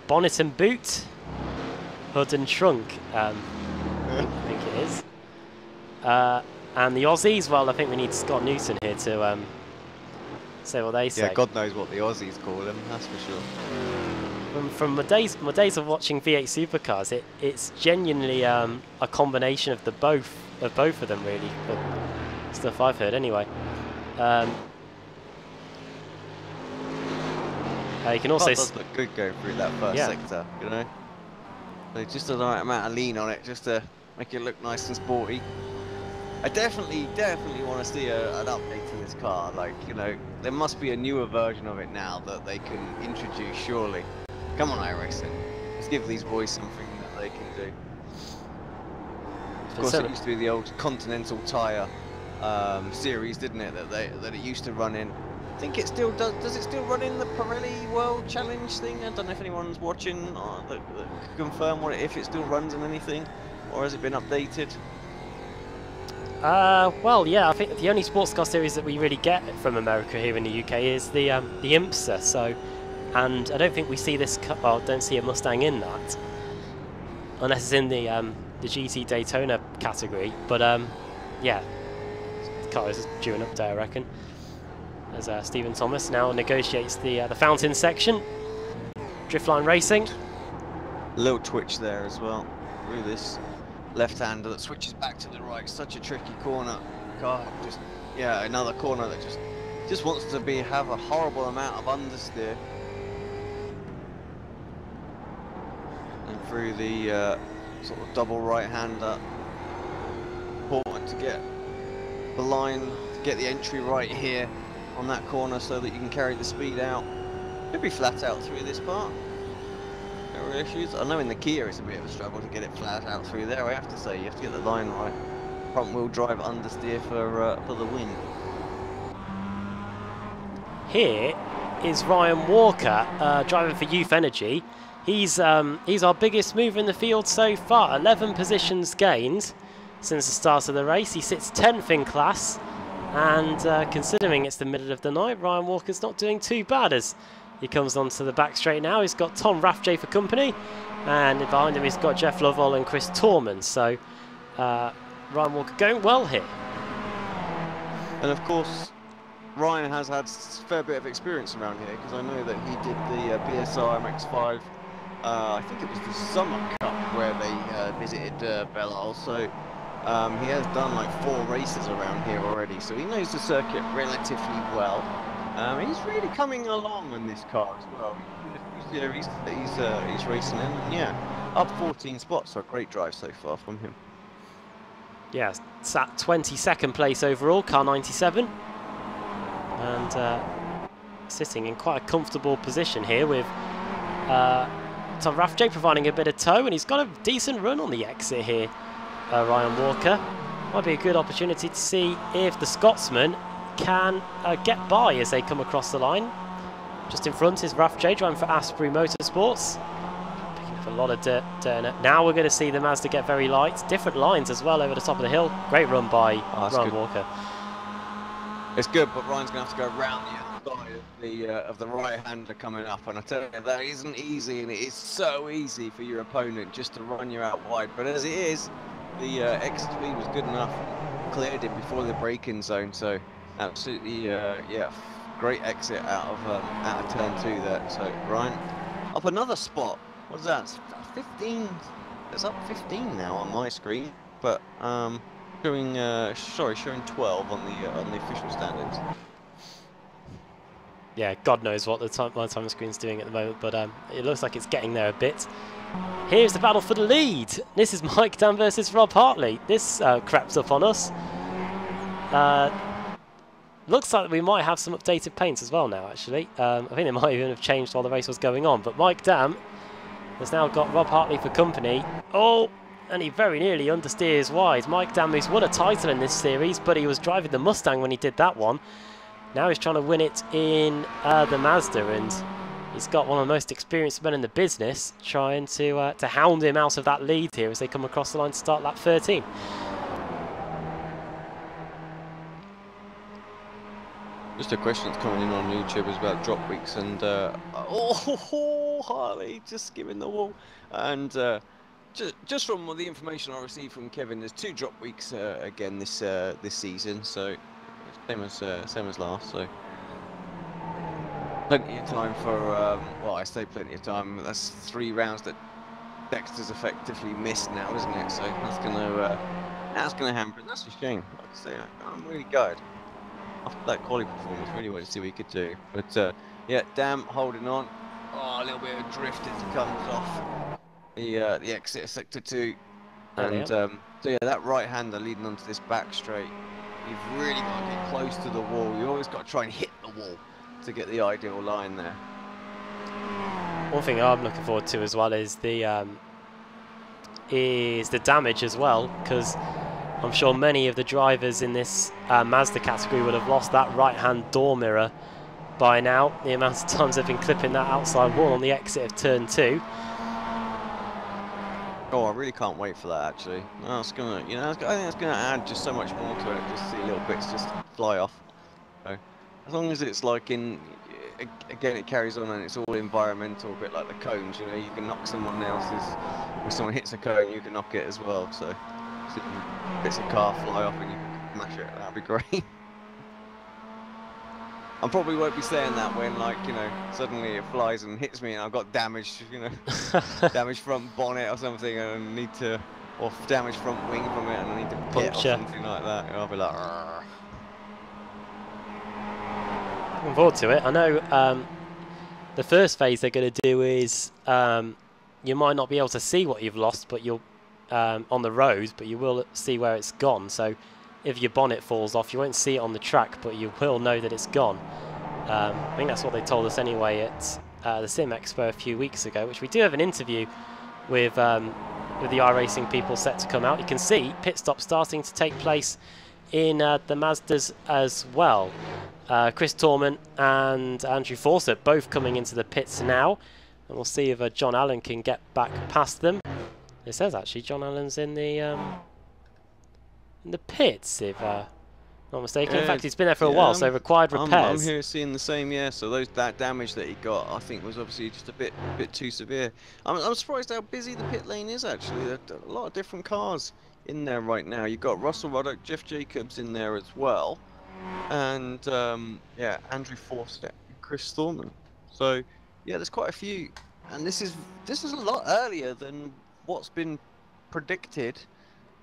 Bonnet and boot, hood and trunk. I think it is. And the Aussies, well, I think we need Scott Newton here to say what they say. Yeah, God knows what the Aussies call them, that's for sure. From my days of watching V8 supercars, it's genuinely a combination of both of them, really. But stuff I've heard anyway. You can also does look good going through that first sector, you know. So just the right amount of lean on it, just to make it look nice and sporty. I definitely want to see an update to this car. Like, you know, there must be a newer version of it now that they can introduce, surely. Come on, iRacing. Let's give these boys something that they can do. Of course, it used to be the old Continental Tire series, didn't it? That it used to run in. I think it still does. Does it still run in the Pirelli World Challenge thing? I don't know if anyone's watching that can confirm if it still runs in anything, or has it been updated? Well, yeah, I think the only sports car series that we really get from America here in the UK is the IMSA. So, and I don't think we see this. Well, don't see a Mustang in that. unless it's in the GT Daytona category. But yeah, the car is due an update, I reckon. As Stephen Thomas now negotiates the fountain section. Driftline Racing. A little twitch there as well. Through this left-hander that switches back to the right. Such a tricky corner. God, just another corner that just wants to have a horrible amount of understeer. And through the sort of double right-hander. Important to get the line, to get the entry right here on that corner so that you can carry the speed out. Could be flat out through this part. No real issues. I know in the Kia it's a bit of a struggle to get it flat out through there, I have to say. You have to get the line right. Front wheel drive understeer for the win. Here is Ryan Walker, driving for Youth Energy. He's our biggest mover in the field so far. 11 positions gained since the start of the race. He sits 10th in class, and considering it's the middle of the night, Ryan Walker's not doing too bad as he comes onto the back straight now. He's got Tom Rathje for company, and behind him he's got Jeff Lovell and Chris Torman. So Ryan Walker going well here. And of course, Ryan has had a fair bit of experience around here, because I know that he did the BSR MX-5. I think it was the Summer Cup where they visited Belle Isle. So he has done like 4 races around here already, so he knows the circuit relatively well. He's really coming along in this car as well. He's racing in, and yeah, up 14 spots, so a great drive so far from him. Yeah, it's at 22nd place overall, car 97. And sitting in quite a comfortable position here with Tom Rathje providing a bit of tow, and he's got a decent run on the exit here, Ryan Walker. Might be a good opportunity to see if the Scotsman can get by as they come across the line. Just in front is Rathje driving for Asprey Motorsports. Picking up a lot of dirt in it. Now we're going to see the Mazda get very light. Different lines as well over the top of the hill. Great run by Ryan Walker. It's good, but Ryan's going to have to go around the other side of the right-hander coming up, and I tell you, that isn't easy, and it is so easy for your opponent just to run you out wide. But as it is, the exit speed was good enough, cleared him before the braking zone, so absolutely, yeah, great exit out of turn 2 there. So Ryan, up another spot. What's that? 15. It's up 15 now on my screen, but showing 12 on the official standards. Yeah, God knows what my time screen's doing at the moment, but it looks like it's getting there a bit. Here's the battle for the lead. This is Mike Dam versus Rob Hartley. This crept up on us. Looks like we might have some updated paints as well now, actually. I think they might even have changed while the race was going on, but Mike Dam has now got Rob Hartley for company. Oh, and he very nearly understeers wide. Mike Dam, who's won a title in this series, but he was driving the Mustang when he did that one. Now he's trying to win it in the Mazda, and he's got one of the most experienced men in the business trying to hound him out of that lead here as they come across the line to start lap 13. Just a question that's coming in on YouTube is about drop weeks, and Harley just skimming the wall. And just from the information I received from Kevin, there's 2 drop weeks again this season, so same as last. So plenty of time for well, I say plenty of time. That's 3 rounds that Dexter's effectively missed now, isn't it? So that's gonna hamper. And that's a shame. Like I say, I'm really gutted. After that quality performance, really wanted to see what he could do. But yeah, Dam holding on. Oh, a little bit of drift as he comes off the exit of sector 2. And so yeah, that right-hander leading onto this back straight, you've really got to get close to the wall. You always got to try and hit the wall to get the ideal line there. One thing I'm looking forward to as well is the damage as well, because I'm sure many of the drivers in this Mazda category would have lost that right-hand door mirror by now. The amount of times they've been clipping that outside wall on the exit of turn 2. Oh, I really can't wait for that. Actually, no, it's gonna, I think it's gonna add just so much more to it. Just see little bits just fly off. So, as long as it's like in again, it carries on, and it's all environmental, a bit like the cones. You know, you can knock someone else's. When someone hits a cone, you can knock it as well. So, bits of car fly off, and you can smash it. That'd be great. I probably won't be saying that when, like, you know, suddenly it flies and hits me, and I've got damaged, you know, damaged front bonnet or something, and I need to, or damaged front wing from it, and I need to pit or something like that. And I'll be like, argh. Looking forward to it. I know the first phase they're going to do is you might not be able to see what you've lost, but you'll on the road, but you will see where it's gone. So if your bonnet falls off, you won't see it on the track, but you will know that it's gone. I think that's what they told us anyway at the Sim Expo a few weeks ago, which we do have an interview with the iRacing people set to come out. You can see pit stops starting to take place in the Mazdas as well. Chris Torman and Andrew Fawcett both coming into the pits now, and we'll see if John Allen can get back past them. It says actually John Allen's in the pits, if not mistaken. In fact, he's been there for a while, so required repairs. I'm here seeing the same, yeah. So that damage that he got, I think, was obviously just a bit too severe. I'm surprised how busy the pit lane is actually. There are a lot of different cars in there right now. You've got Russell Ruddock, Jeff Jacobs in there as well, and yeah, Andrew Fawcett, and Chris Thorman. So yeah, there's quite a few, and this is a lot earlier than what's been predicted.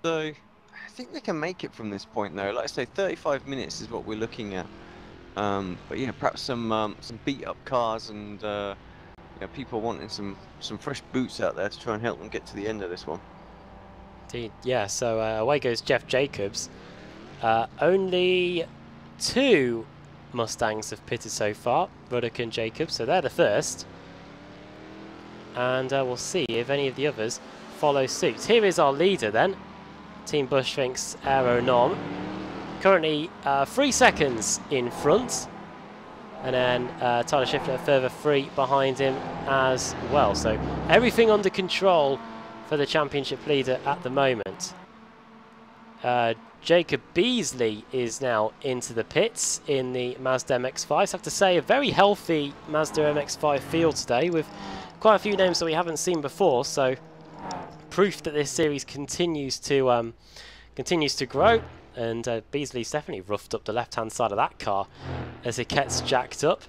So I think they can make it from this point though. Like I say, 35 minutes is what we're looking at. But yeah, perhaps some beat up cars and you know, people wanting some fresh boots out there to try and help them get to the end of this one. Indeed, yeah. So away goes Jeff Jacobs. Only 2 Mustangs have pitted so far, Ruddock and Jacobs, so they're the first. And we'll see if any of the others follow suit. Here is our leader then, Team Bushfinks Aeronom. Currently 3 seconds in front. And then Tyler Schiffler further 3 behind him as well. So everything under control for the championship leader at the moment. Jacob Beasley is now into the pits in the Mazda MX-5. I have to say, a very healthy Mazda MX-5 field today with quite a few names that we haven't seen before. So proof that this series continues to grow. And Beasley's definitely roughed up the left-hand side of that car as it gets jacked up.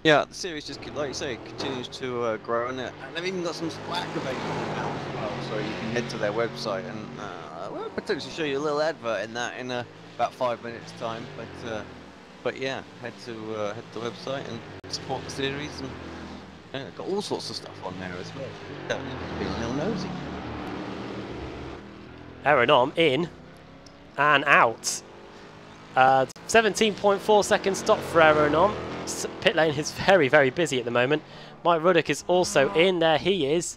Yeah, the series just, like you say, continues to grow, and they've even got some Slack available now as well, so you can head to their website and we'll potentially show you a little advert in that in about 5 minutes time. But yeah, head to the website and support the series, and got all sorts of stuff on there as well. Being a little nosy. Aeronom in and out. 17.4 second stop for Aeronom. Pit lane is very, very busy at the moment. Mike Ruddock is also in. There he is.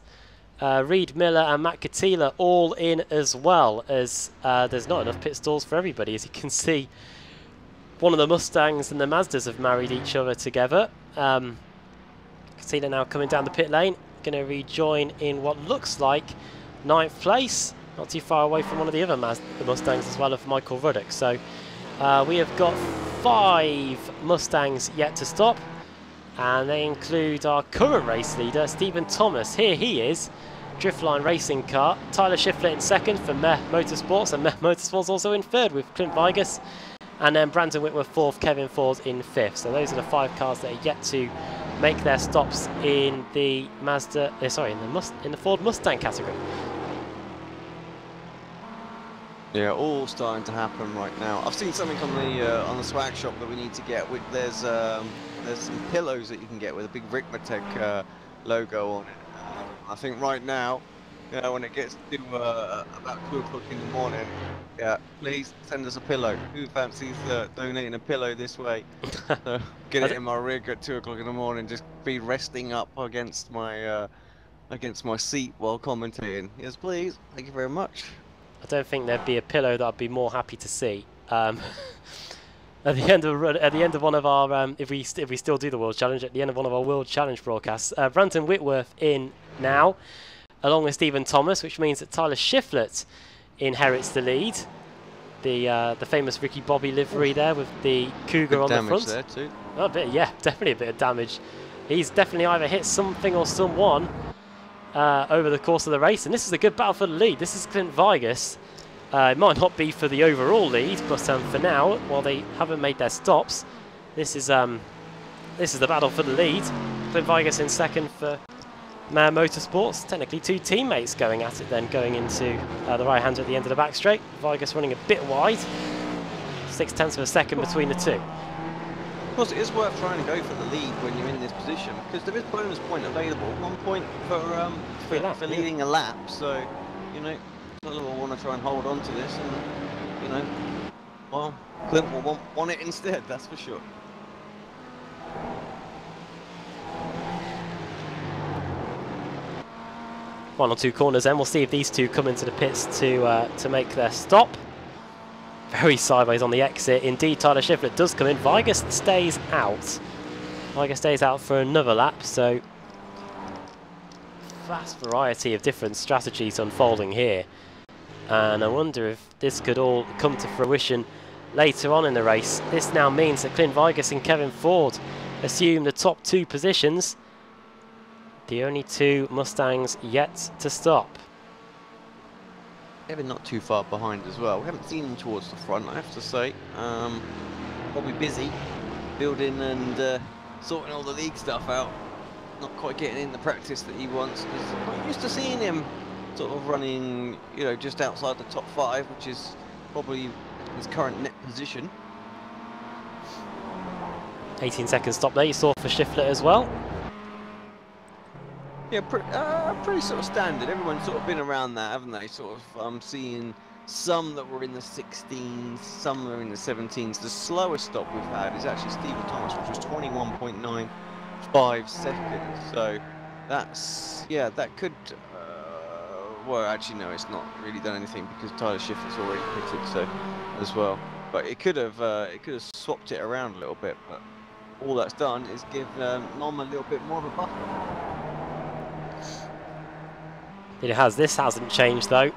Reed Miller and Matt Katila all in as well, as there's not enough pit stalls for everybody. As you can see, one of the Mustangs and the Mazdas have married each other together. Katila now coming down the pit lane, going to rejoin in what looks like 9th place. Not too far away from one of the other Mustangs as well of Michael Ruddock. So we have got 5 Mustangs yet to stop, and they include our current race leader, Stephen Thomas. Here he is, Driftline Racing car. Tyler Schiffler in second for Meh Motorsports, and Meh Motorsports also in third with Clint Vigus. And then Brandon Whitworth fourth, Kevin Ford in fifth. So those are the 5 cars that are yet to make their stops in the Mazda, in the Ford Mustang category. Yeah, all starting to happen right now. I've seen something on the swag shop that we need to get. There's some pillows that you can get with a big Ricmotech logo on it. I think right now, you know, when it gets to about 2 o'clock in the morning, yeah, please send us a pillow. Who fancies donating a pillow this way? So get it in my rig at 2 o'clock in the morning. Just be resting up against my seat while commentating. Yes, please. Thank you very much. I don't think there'd be a pillow that I'd be more happy to see. At the end of one of our, if we still do the World Challenge, at the end of one of our World Challenge broadcasts, Brandon Whitworth in now, along with Stephen Thomas, which means that Tyler Schiffler inherits the lead. the famous Ricky Bobby livery there with the Cougar on the front. There too. Oh, a bit, yeah, definitely a bit of damage. He's definitely either hit something or someone over the course of the race, and this is a good battle for the lead. This is Clint Vigus. It might not be for the overall lead, but for now, while they haven't made their stops, this is the battle for the lead. Clint Vigus in second for Mare Motorsports. Technically two teammates going at it then, going into the right-hander at the end of the back straight. Vigus running a bit wide. 0.6 of a second between the two. Of course, it is worth trying to go for the lead when you're in this position, because there is bonus point available. 1 point for leading a lap, so, you know, we'll want to try and hold on to this, and, you know, well, Clint will want it instead, that's for sure. One or two corners then. We'll see if these two come into the pits to make their stop. Very sideways on the exit. Indeed, Tyler Shiflett does come in. Vigus stays out. Vigus stays out for another lap, so vast variety of different strategies unfolding here. And I wonder if this could all come to fruition later on in the race. This now means that Clint Vigus and Kevin Ford assume the top two positions. The only two Mustangs yet to stop. Kevin not too far behind as well. We haven't seen him towards the front, I have to say. Probably busy building and sorting all the league stuff out. Not quite getting in the practice that he wants. I'm used to seeing him sort of running, you know, just outside the top 5, which is probably his current net position. 18-second stop there, you saw for Shiflett as well. Yeah, pretty sort of standard. Everyone's sort of been around that, haven't they? Sort of seeing some that were in the 16s, some that were in the 17s. The slowest stop we've had is actually Stephen Thomas, which was 21.95 seconds. So that's, yeah, that could, well, actually no, it's not really done anything because Tyler Shiflett's already pitted, so as well. But it could have swapped it around a little bit. But all that's done is give Nom a little bit more of a buffer. It has. This hasn't changed though.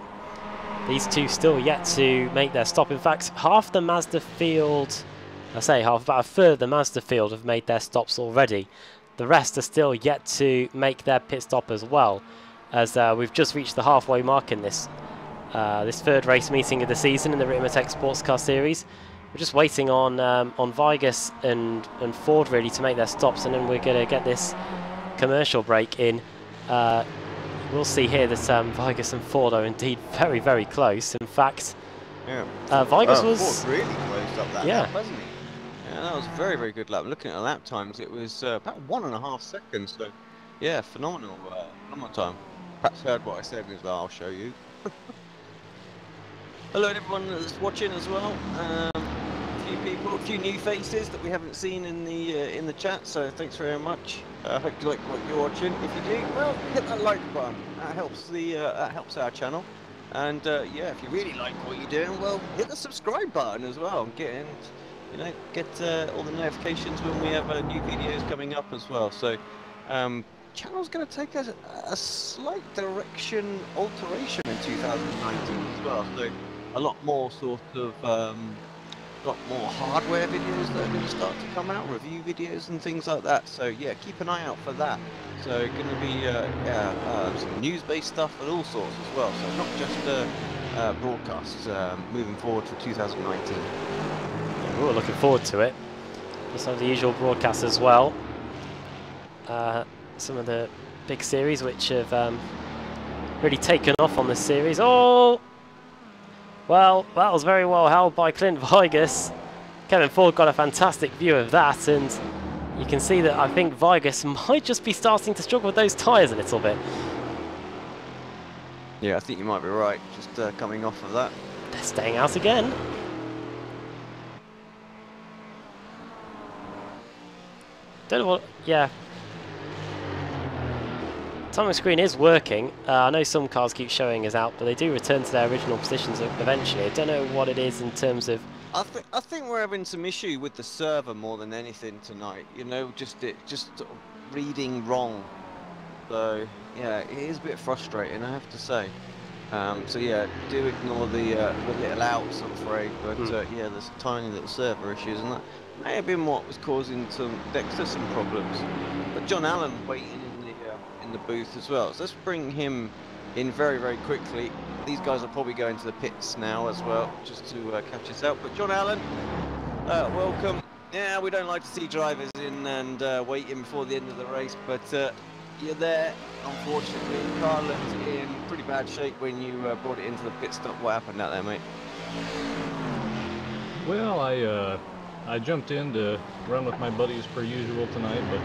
These two still yet to make their stop. In fact, half the Mazda field, I say half, about a third of the Mazda field have made their stops already. The rest are still yet to make their pit stop as well, as we've just reached the halfway mark in this third race meeting of the season in the Ricmotech Sports Car Series. We're just waiting on Vigus and Ford really to make their stops, and then we're going to get this commercial break in. We'll see here that Vigus and Ford are indeed very, very close. In fact, yeah. Vigus was Ford really closed up that yeah. lap, wasn't he? Yeah, that was a very, very good lap. Looking at the lap times, it was about 1.5 seconds. So, yeah, phenomenal time. Perhaps heard what I said as well. I'll show you. Hello, everyone that's watching as well. A few people, a few new faces that we haven't seen in the chat. So thanks very much. I hope you like what you're watching. If you do, well, hit that like button. That helps our channel. And yeah, if you really like what you're doing, well, hit the subscribe button as well. Get all the notifications when we have new videos coming up as well. So, channel's going to take a slight direction alteration in 2019 as well. So, a lot more sort of got more hardware videos that are going to start to come out, review videos and things like that. So yeah, keep an eye out for that. So going to be some news-based stuff and all sorts as well. So not just broadcasts moving forward for 2019. We're looking forward to it. Some of the usual broadcasts as well. Some of the big series which have really taken off on this series. Oh! Well, that was very well held by Clint Vigus. Kevin Ford got a fantastic view of that, and you can see that I think Vigus might just be starting to struggle with those tyres a little bit. Yeah, I think you might be right, just coming off of that. They're staying out again. Don't know what, yeah. Timing screen is working. I know some cars keep showing us out, but they do return to their original positions eventually. I don't know what it is in terms of... I think we're having some issue with the server more than anything tonight. You know, just sort of reading wrong. So yeah, it is a bit frustrating, I have to say. So yeah, do ignore the little outs, I'm afraid. But yeah, there's tiny little server issues, and that may have been what was causing Dexter some problems. But John Allen waiting in the booth as well. So let's bring him in very, very quickly. These guys are probably going to the pits now as well, just to catch us out. But John Allen, welcome. Yeah, we don't like to see drivers in and waiting before the end of the race, but you're there. Unfortunately, Carlin's in pretty bad shape when you brought it into the pit stop. What happened out there, mate? Well, I jumped in to run with my buddies per usual tonight, but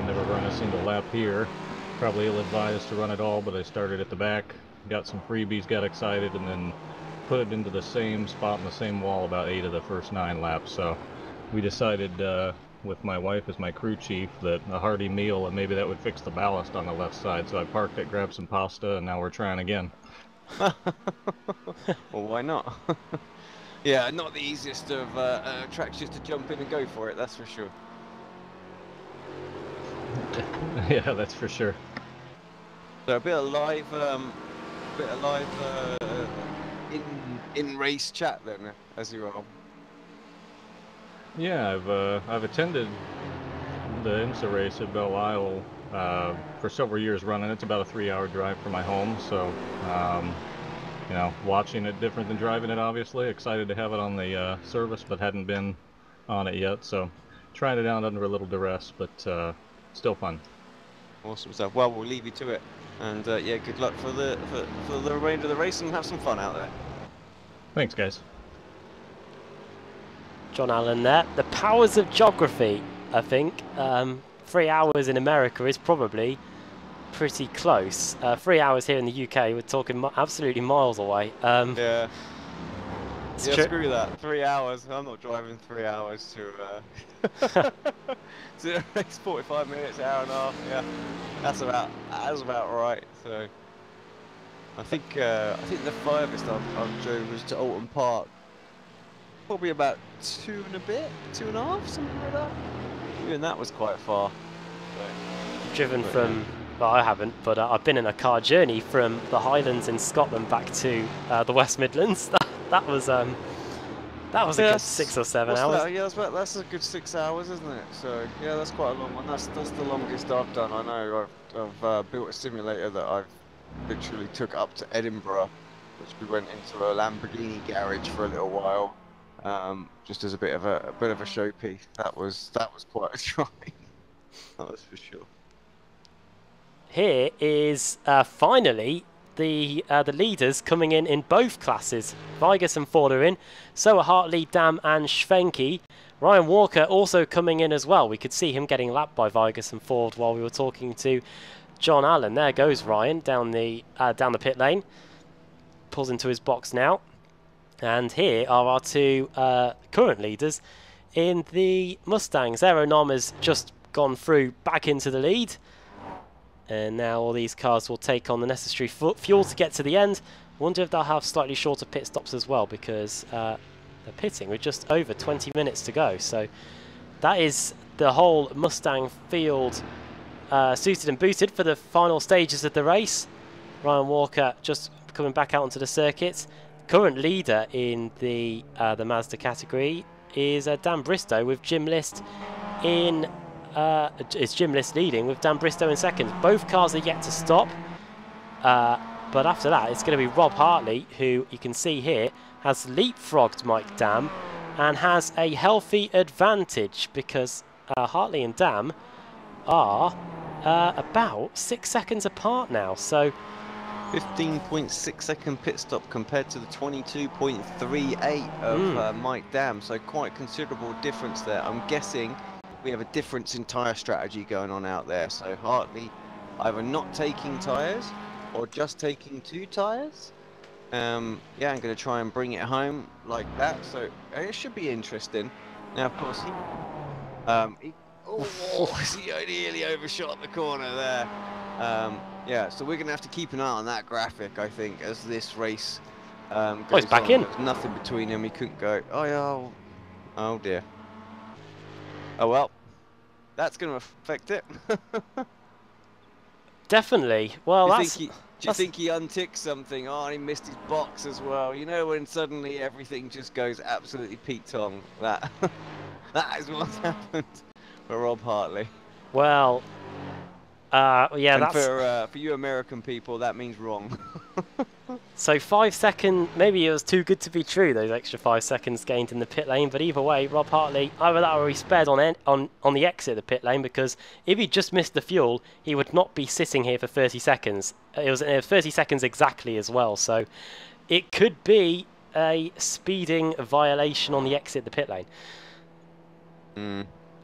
never run a single lap here. Probably ill-advised to run at all, but I started at the back, got some freebies, got excited, and then put it into the same spot in the same wall about 8 of the first 9 laps. So we decided with my wife as my crew chief that a hearty meal and maybe that would fix the ballast on the left side. So I parked it, grabbed some pasta, and now we're trying again. Well, why not? Yeah, not the easiest of tracks just to jump in and go for it, that's for sure. Yeah, that's for sure. So a bit of live in race chat then, as you are. Yeah, I've attended the IMSA race at Belle Isle for several years running. It's about a 3-hour drive from my home, so you know, watching it different than driving it. Obviously, excited to have it on the service, but hadn't been on it yet. So trying it out under a little duress, but still fun. Awesome stuff. Well, we'll leave you to it, and yeah, good luck for the remainder of the race, and have some fun out there. Thanks, guys. John Allen there. The powers of geography, I think. 3 hours in America is probably pretty close. 3 hours here in the UK, we're talking absolutely miles away. Yeah. Yeah, screw that. 3 hours. I'm not driving 3 hours to to the next 45 minutes, hour and a half. Yeah, that's about right. So I think the furthest I've drove was to Alton Park. Probably about 2 and a bit, 2.5, something like that. Even that was quite far. So, Driven from, well, I haven't, but I've been in a car journey from the Highlands in Scotland back to the West Midlands. That was a good 6 or 7 hours. That? Yeah, that's a good 6 hours, isn't it? So yeah, that's quite a long one. That's the longest I've done. I know I've built a simulator that I've literally took up to Edinburgh, which we went into a Lamborghini garage for a little while. Just as a bit of a showpiece. That was quite a drive. That was for sure. Here is finally the leaders coming in both classes. Vigus and Ford are in. So are Hartley, Dam and Schwenke. Ryan Walker also coming in as well. We could see him getting lapped by Vigus and Ford while we were talking to John Allen. There goes Ryan down the pit lane. Pulls into his box now. And here are our 2 current leaders in the Mustangs. Aeronom has just gone through back into the lead. And now all these cars will take on the necessary fuel to get to the end. Wonder if they'll have slightly shorter pit stops as well, because they're pitting with just over 20 minutes to go. So that is the whole Mustang field suited and booted for the final stages of the race. Ryan Walker just coming back out onto the circuit. Current leader in the Mazda category is Dan Bristow, with Jim List in. It's Jim List leading with Dan Bristow in second. Both cars are yet to stop, but after that it's going to be Rob Hartley, who you can see here has leapfrogged Mike Dam and has a healthy advantage, because Hartley and Dam are about 6 seconds apart now. So 15.6 second pit stop compared to the 22.38 of Mike Dam, so quite considerable difference there. I'm guessing we have a difference in tyre strategy going on out there. So Hartley either not taking tyres or just taking 2 tyres. Yeah, I'm going to try and bring it home like that, so it should be interesting. Now, of course, he ideally overshot the corner there. Yeah, so we're going to have to keep an eye on that graphic, I think, as this race goes he's back on. in. There's nothing between them. He couldn't go. Oh dear. Oh well, that's going to affect it. definitely. Well, Do you think he unticked something? Oh, and he missed his box as well. You know, when suddenly everything just goes absolutely Pete-tong. That is what's happened for Rob Hartley. Well, yeah, and that's... for you American people, that means wrong. So 5 seconds, maybe it was too good to be true, those extra 5 seconds gained in the pit lane, but either way, Rob Hartley, either that or he sped on the exit of the pit lane, because if he just missed the fuel, he would not be sitting here for 30 seconds. It was 30 seconds exactly as well, so it could be a speeding violation on the exit of the pit lane.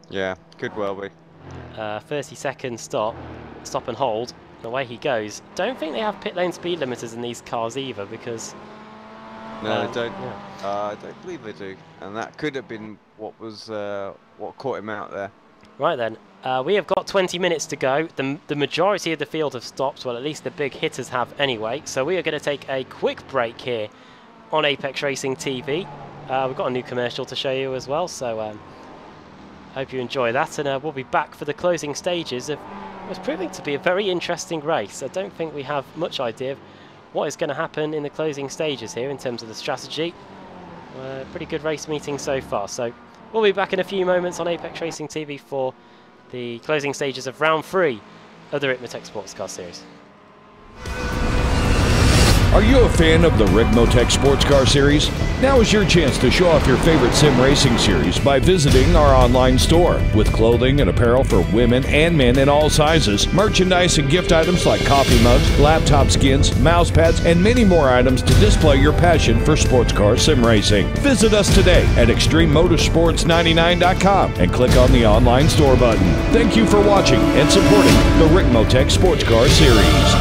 Yeah, could well be. 30-second stop and hold. Away he goes. Don't think they have pit lane speed limiters in these cars either, because... No, they don't. Yeah. I don't believe they do. And that could have been what caught him out there. Right then, we have got 20 minutes to go. The majority of the field have stopped, well at least the big hitters have anyway. So we are going to take a quick break here on Apex Racing TV. We've got a new commercial to show you as well, so hope you enjoy that. And we'll be back for the closing stages of what's proving to be a very interesting race. I don't think we have much idea of what is going to happen in the closing stages here in terms of the strategy. Pretty good race meeting so far. So we'll be back in a few moments on Apex Racing TV for the closing stages of round 3 of the Ricmotech Sports Car Series. Are you a fan of the Ricmotech Sports Car Series? Now is your chance to show off your favorite sim racing series by visiting our online store. With clothing and apparel for women and men in all sizes, merchandise and gift items like coffee mugs, laptop skins, mouse pads, and many more items to display your passion for sports car sim racing. Visit us today at ExtremeMotorsports99.com and click on the online store button. Thank you for watching and supporting the Ricmotech Sports Car Series.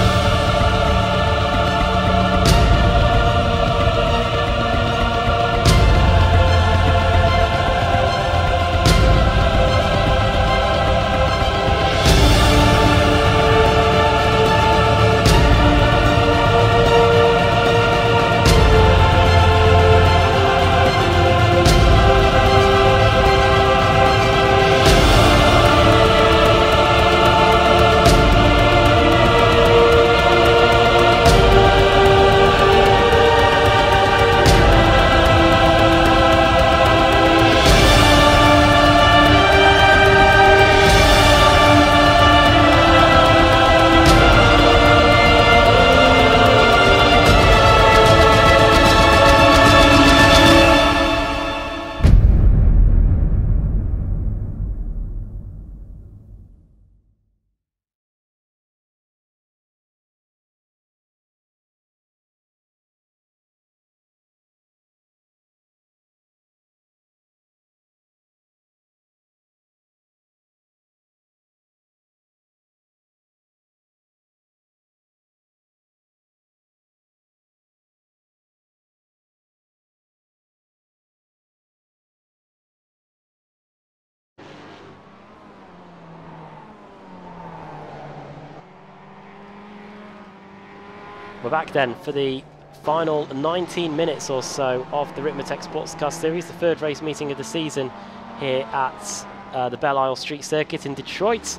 We're back then for the final 19 minutes or so of the Ricmotech Sports Car Series, the third race meeting of the season here at the Belle Isle Street Circuit in Detroit.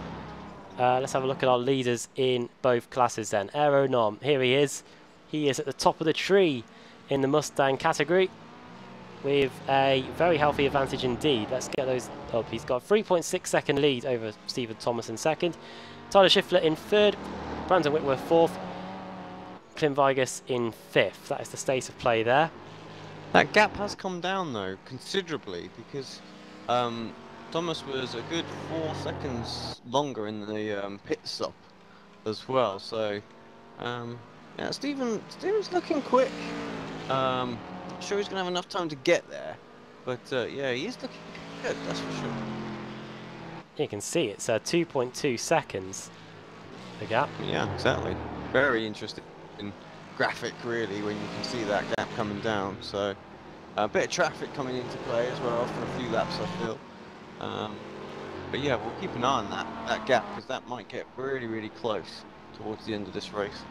Let's have a look at our leaders in both classes then. Aeronom, here he is. He is at the top of the tree in the Mustang category with a very healthy advantage indeed. Let's get those up. He's got a 3.6 second lead over Stephen Thomas in second. Tyler Schiffler in third. Brandon Whitworth fourth. Clem Vigus in fifth. That is the state of play there. That gap has come down though considerably, because Thomas was a good 4 seconds longer in the pit stop as well. So yeah, Stephen's looking quick. Not sure he's gonna have enough time to get there, but yeah, he is looking good, that's for sure. You can see it's 2.2 seconds the gap. Yeah, exactly. Very interesting graphic really when you can see that gap coming down. So a bit of traffic coming into play as well for a few laps, I feel. But yeah, we'll keep an eye on that gap, because that might get really close towards the end of this race.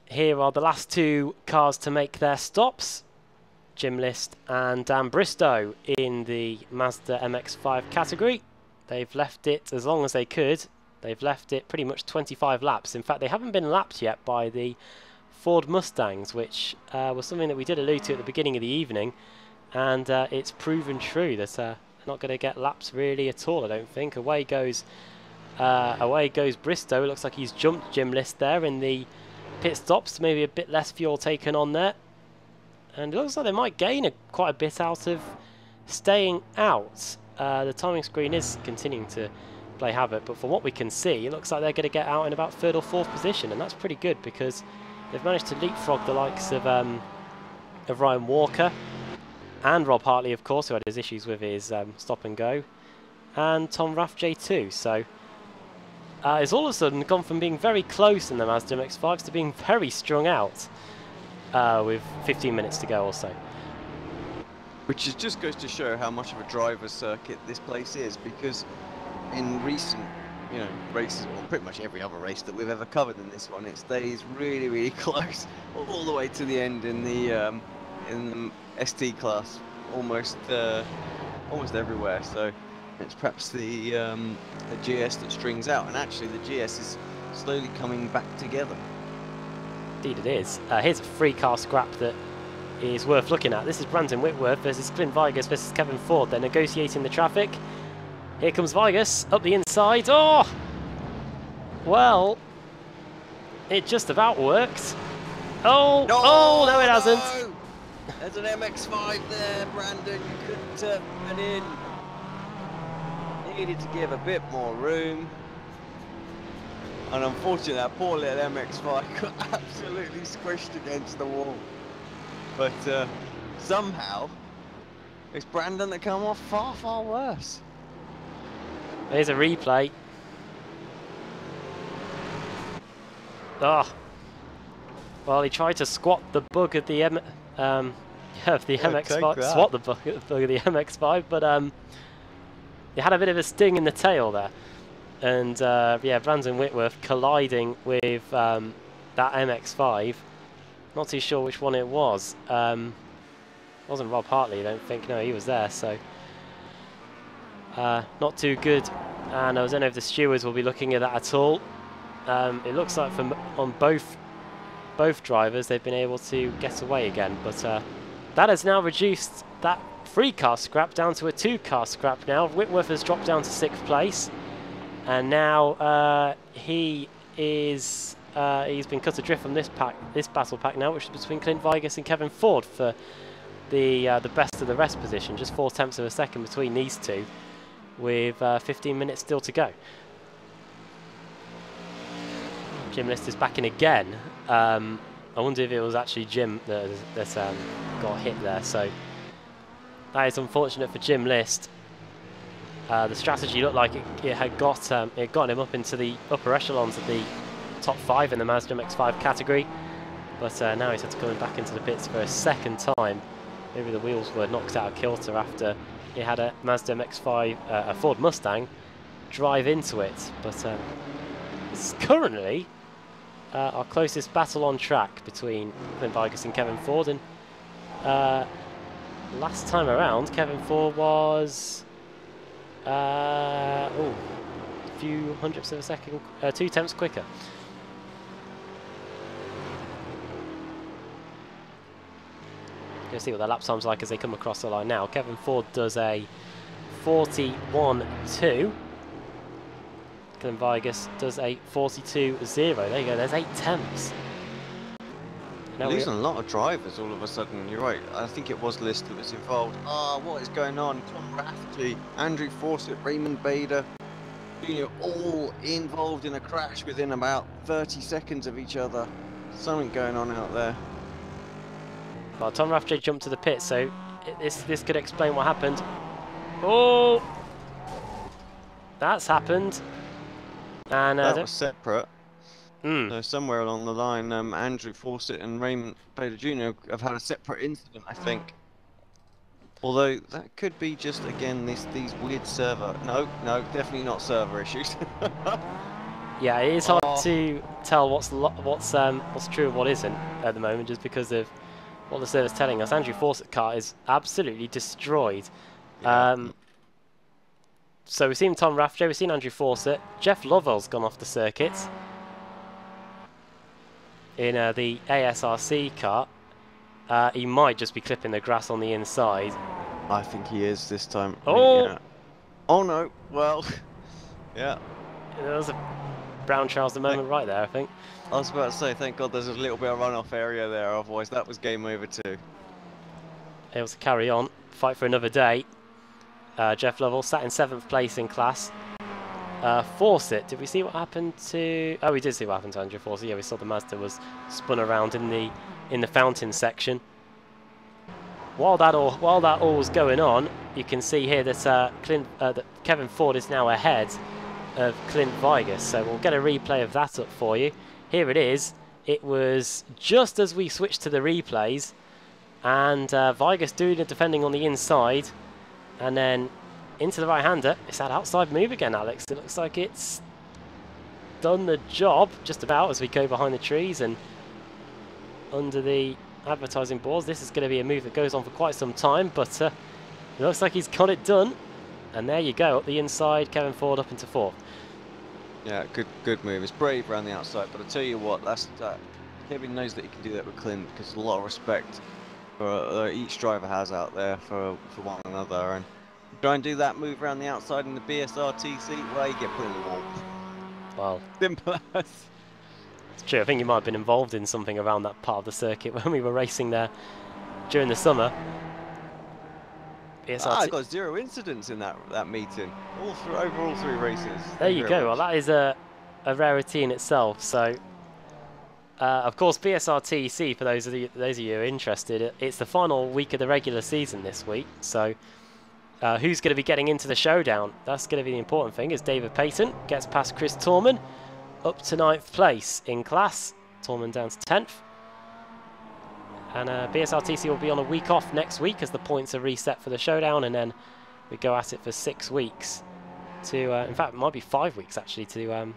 Here are the last two cars to make their stops. Jim List and Dan Bristow in the Mazda MX-5 category. They've left it as long as they could They've left it pretty much 25 laps. In fact, they haven't been lapped yet by the Ford Mustangs, which was something that we did allude to at the beginning of the evening, and it's proven true that they're not going to get laps really at all, I don't think. Away goes Bristow. It looks like he's jumped Jim List there in the pit stops, maybe a bit less fuel taken on there, and it looks like they might gain quite a bit out of staying out. The timing screen is continuing to play havoc, but from what we can see, it looks like they're going to get out in about 3rd or 4th position, and that's pretty good because they've managed to leapfrog the likes of Ryan Walker and Rob Hartley, of course, who had his issues with his stop and go, and Tom Rathje too. So it's all of a sudden gone from being very close in the Mazda MX-5s to being very strung out with 15 minutes to go or so. Which just goes to show how much of a driver's circuit this place is, because in recent, races, or pretty much every other race that we've ever covered in this one, it stays really, really close all the way to the end in the ST class, almost everywhere. So it's perhaps the GS that strings out, and actually the GS is slowly coming back together. Indeed it is. Here's a free car scrap that is worth looking at. This is Brandon Whitworth versus Clint Vigus versus Kevin Ford. They're negotiating the traffic. Here comes Vigus up the inside. Oh! Well, it just about worked. Oh! No, no, it hasn't. No. There's an MX-5 there, Brandon. You couldn't turn it in. Needed to give a bit more room. And unfortunately, that poor little MX-5 got absolutely squished against the wall. But somehow, it's Brandon that come off far, far worse. There's a replay. Oh. Well, he tried to squat the bug of the MX-5, swat the bug of the MX-5, but he had a bit of a sting in the tail there. And yeah, Brandon Whitworth colliding with that MX-5. Not too sure which one it was. Wasn't Rob Hartley, I don't think. No, he was there, so not too good. And I don't know if the stewards will be looking at that at all. It looks like on both drivers they've been able to get away again, but that has now reduced that 3-car scrap down to a 2-car scrap now. Whitworth has dropped down to 6th place, and now he is he's been cut adrift from this battle pack now, which is between Clint Vigus and Kevin Ford for the best of the rest position. Just 0.4 of a second between these two, with 15 minutes still to go. Jim List is back in again. I wonder if it was actually Jim that got hit there. So that is unfortunate for Jim List. The strategy looked like it had gotten him up into the upper echelons of the top 5 in the Mazda MX-5 category, but now he's had to come back into the pits for a second time. Maybe the wheels were knocked out of kilter after he had a Mazda MX-5, a Ford Mustang, drive into it. But this is currently our closest battle on track between Clint Vigus and Kevin Ford. And last time around, Kevin Ford was a few hundredths of a second, 2 tenths quicker. Going to see what their lap time's like as they come across the line now. Kevin Ford does a 41.2. Clint Vigus does a 42.0. There you go, there's 8 tenths. Now losing a lot of drivers all of a sudden. You're right, I think it was List that was involved. What is going on? Tom Rafferty, Andrew Fawcett, Raymond Bader, all involved in a crash within about 30 seconds of each other. Something going on out there. Well, Tom Rathje jumped to the pit, so this could explain what happened. Oh, that's happened. And that was separate. So somewhere along the line, Andrew Fawcett and Raymond Bader Jr. have had a separate incident, I think. Although that could be just again these weird server. No, definitely not server issues. Yeah, it is hard to tell what's true and what isn't at the moment, just because of what the server's telling us. Andrew Fawcett's car is absolutely destroyed. Yeah. So we've seen Tom Rathje, we've seen Andrew Fawcett. Jeff Lovell's gone off the circuit in the ASRC car. He might just be clipping the grass on the inside. I think he is this time. Oh! Yeah. Oh no, well, yeah. There was a Brown Charles the moment right there, I think. I was about to say, thank God there's a little bit of runoff area there, otherwise that was game over too. Able to carry on, fight for another day. Jeff Lovell sat in 7th place in class. Fawcett, did we see what happened to... Oh, we did see what happened to Andrew Fawcett. Yeah, we saw the Mazda was spun around in the fountain section. While that all was going on, you can see here that that Kevin Ford is now ahead of Clint Vigus. So we'll get a replay of that up for you. Here it is. It was just as we switched to the replays, and Vigus doing the defending on the inside, and then into the right-hander. It's that outside move again, Alex. It looks like it's done the job just about as we go behind the trees and under the advertising boards. This is going to be a move that goes on for quite some time, but it looks like he's got it done. And there you go, up the inside, Kevin Ford up into 4th. Yeah, good move. It's brave around the outside, but I tell you what, Kevin knows that he can do that with Clint, because there's a lot of respect for each driver has out there for one another. And try and do that move around the outside in the BSRTC, well, you get put in the wall. Well, Simple as. It's true. I think you might have been involved in something around that part of the circuit when we were racing there during the summer. I got 0 incidents in that meeting, over all 3 races. There you go. Well, that is a rarity in itself. So, of course, BSRTC, for those of you who are interested, it's the final week of the regular season this week. So, who's going to be getting into the showdown? That's going to be the important thing. As David Payton gets past Chris Torman, up to 9th place in class. Torman down to 10th. And BSRTC will be on a week off next week as the points are reset for the showdown, and then we go at it for 6 weeks to, in fact, it might be 5 weeks actually to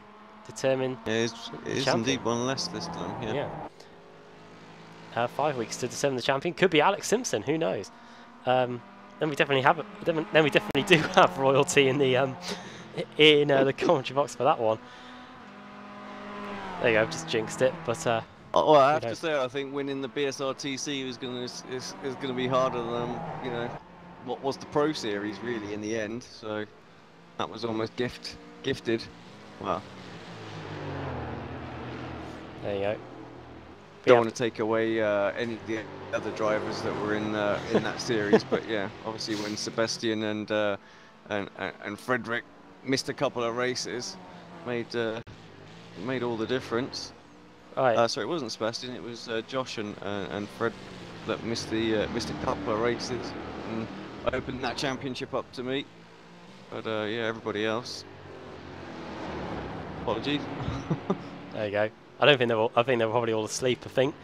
determine. Yeah, it is indeed one less this time. Yeah. 5 weeks to determine the champion. Could be Alex Simpson. Who knows? Then we definitely have. Then we definitely do have royalty in the commentary box for that one. There you go. Just jinxed it, but. Well, I have to say, I think winning the BSRTC is going to be harder than what was the Pro Series really in the end. So that was almost gifted. Wow. There you go. Don't want to take away any of the other drivers that were in that series, but yeah, obviously when Sebastian and Frederick missed a couple of races, made all the difference. Right. Sorry, it wasn't Sebastian. It was Josh and Fred that missed a couple of races and opened that championship up to me. But yeah, everybody else. Apologies. There you go. I think they're probably all asleep. I think.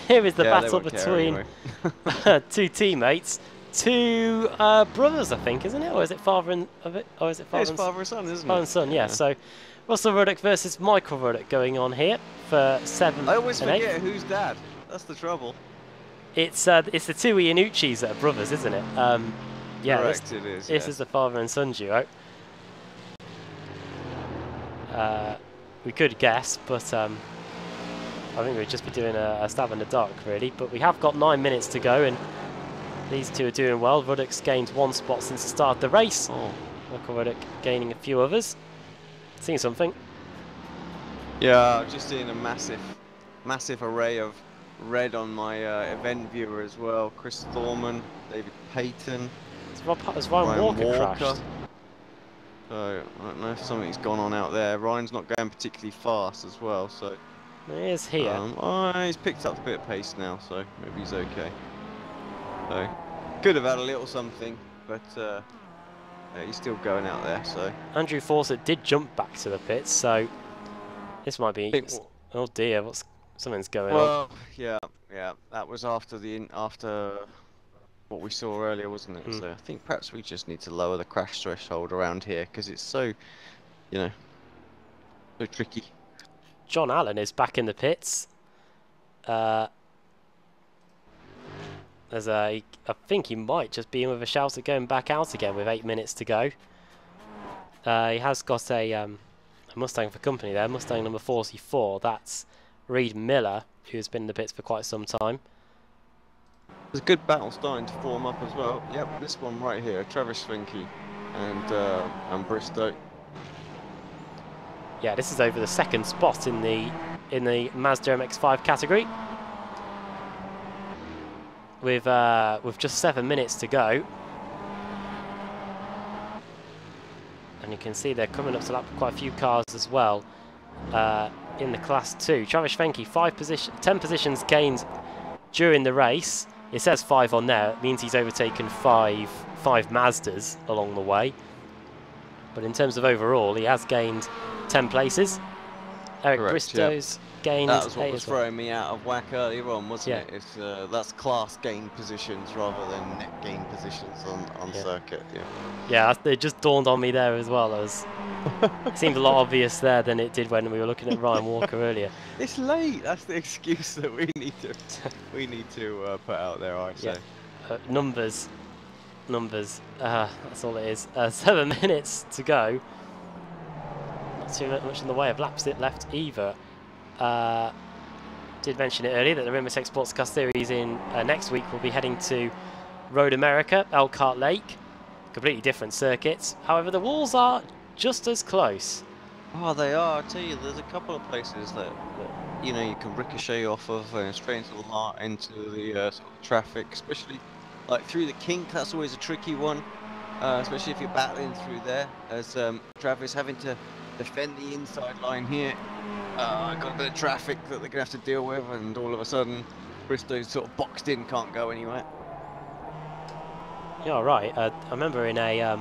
Here is the battle between two teammates, two brothers. I think, isn't it, or is it father and it's father and son, isn't it? Father and son. Yeah. So. Russell Ruddock versus Michael Ruddock going on here for 7th. I always and forget 8th. Who's dad. That's the trouble. It's the two Iannucci's that are brothers, isn't it? Yeah, correct. It is. This is the father and son duo. We could guess, but I think we'd just be doing a stab in the dark, really. But we have got 9 minutes to go, and these two are doing well. Ruddock's gained 1 spot since the start of the race. Michael Ruddock gaining a few others. Seeing something? Yeah, I've just seen a massive array of red on my event viewer as well. Chris Thorman, David Payton, Ryan Walker crashed. So I don't know if something's gone on out there. Ryan's not going particularly fast as well, so he is here. He's picked up a bit of pace now, so maybe he's okay. So could have had a little something, but. Yeah, he's still going out there, so... Andrew Fawcett did jump back to the pits, so... This might be... Oh dear, something's going on. Yeah, that was after what we saw earlier, wasn't it? So I think perhaps we just need to lower the crash threshold around here, because it's so, so tricky. John Allen is back in the pits. I think he might just be in with a shout at going back out again with 8 minutes to go. He has got a Mustang for company there, Mustang number 44. That's Reed Miller, who's been in the pits for quite some time. There's a good battle starting to form up as well. Yep, this one right here, Travis Finke and Bristow. Yeah, this is over the second spot in the Mazda MX-5 category. With just 7 minutes to go. And you can see they're coming up to lap quite a few cars as well in the Class 2. Travis Fenke, 10 positions gained during the race. It says 5 on there. It means he's overtaken five Mazdas along the way. But in terms of overall, he has gained 10 places. Eric Correct, Bristow's gained. That was what 8 was as well. throwing me out of whack earlier on, wasn't Yeah. it? It's that's class gain positions rather than net gain positions on circuit. Yeah. Yeah, it just dawned on me there as well. It seemed a lot obvious there than it did when we were looking at Ryan Walker earlier. It's late. That's the excuse that we need to put out there. I say. Numbers. That's all it is. 7 minutes to go. Not too much in the way of laps left either. Did mention it earlier that the Ricmotech Sports Car Series in next week will be heading to Road America, Elkhart Lake. Completely different circuits. However, the walls are just as close. Oh, they are. I tell you, there's a couple of places that you know you can ricochet off of straight into the sort of traffic, especially like through the kink. That's always a tricky one, especially if you're battling through there. As Travis having to defend the inside line here. Got a bit of traffic that they're gonna have to deal with, and all of a sudden, Bristow's sort of boxed in, can't go anywhere. Yeah, right. I remember in a, I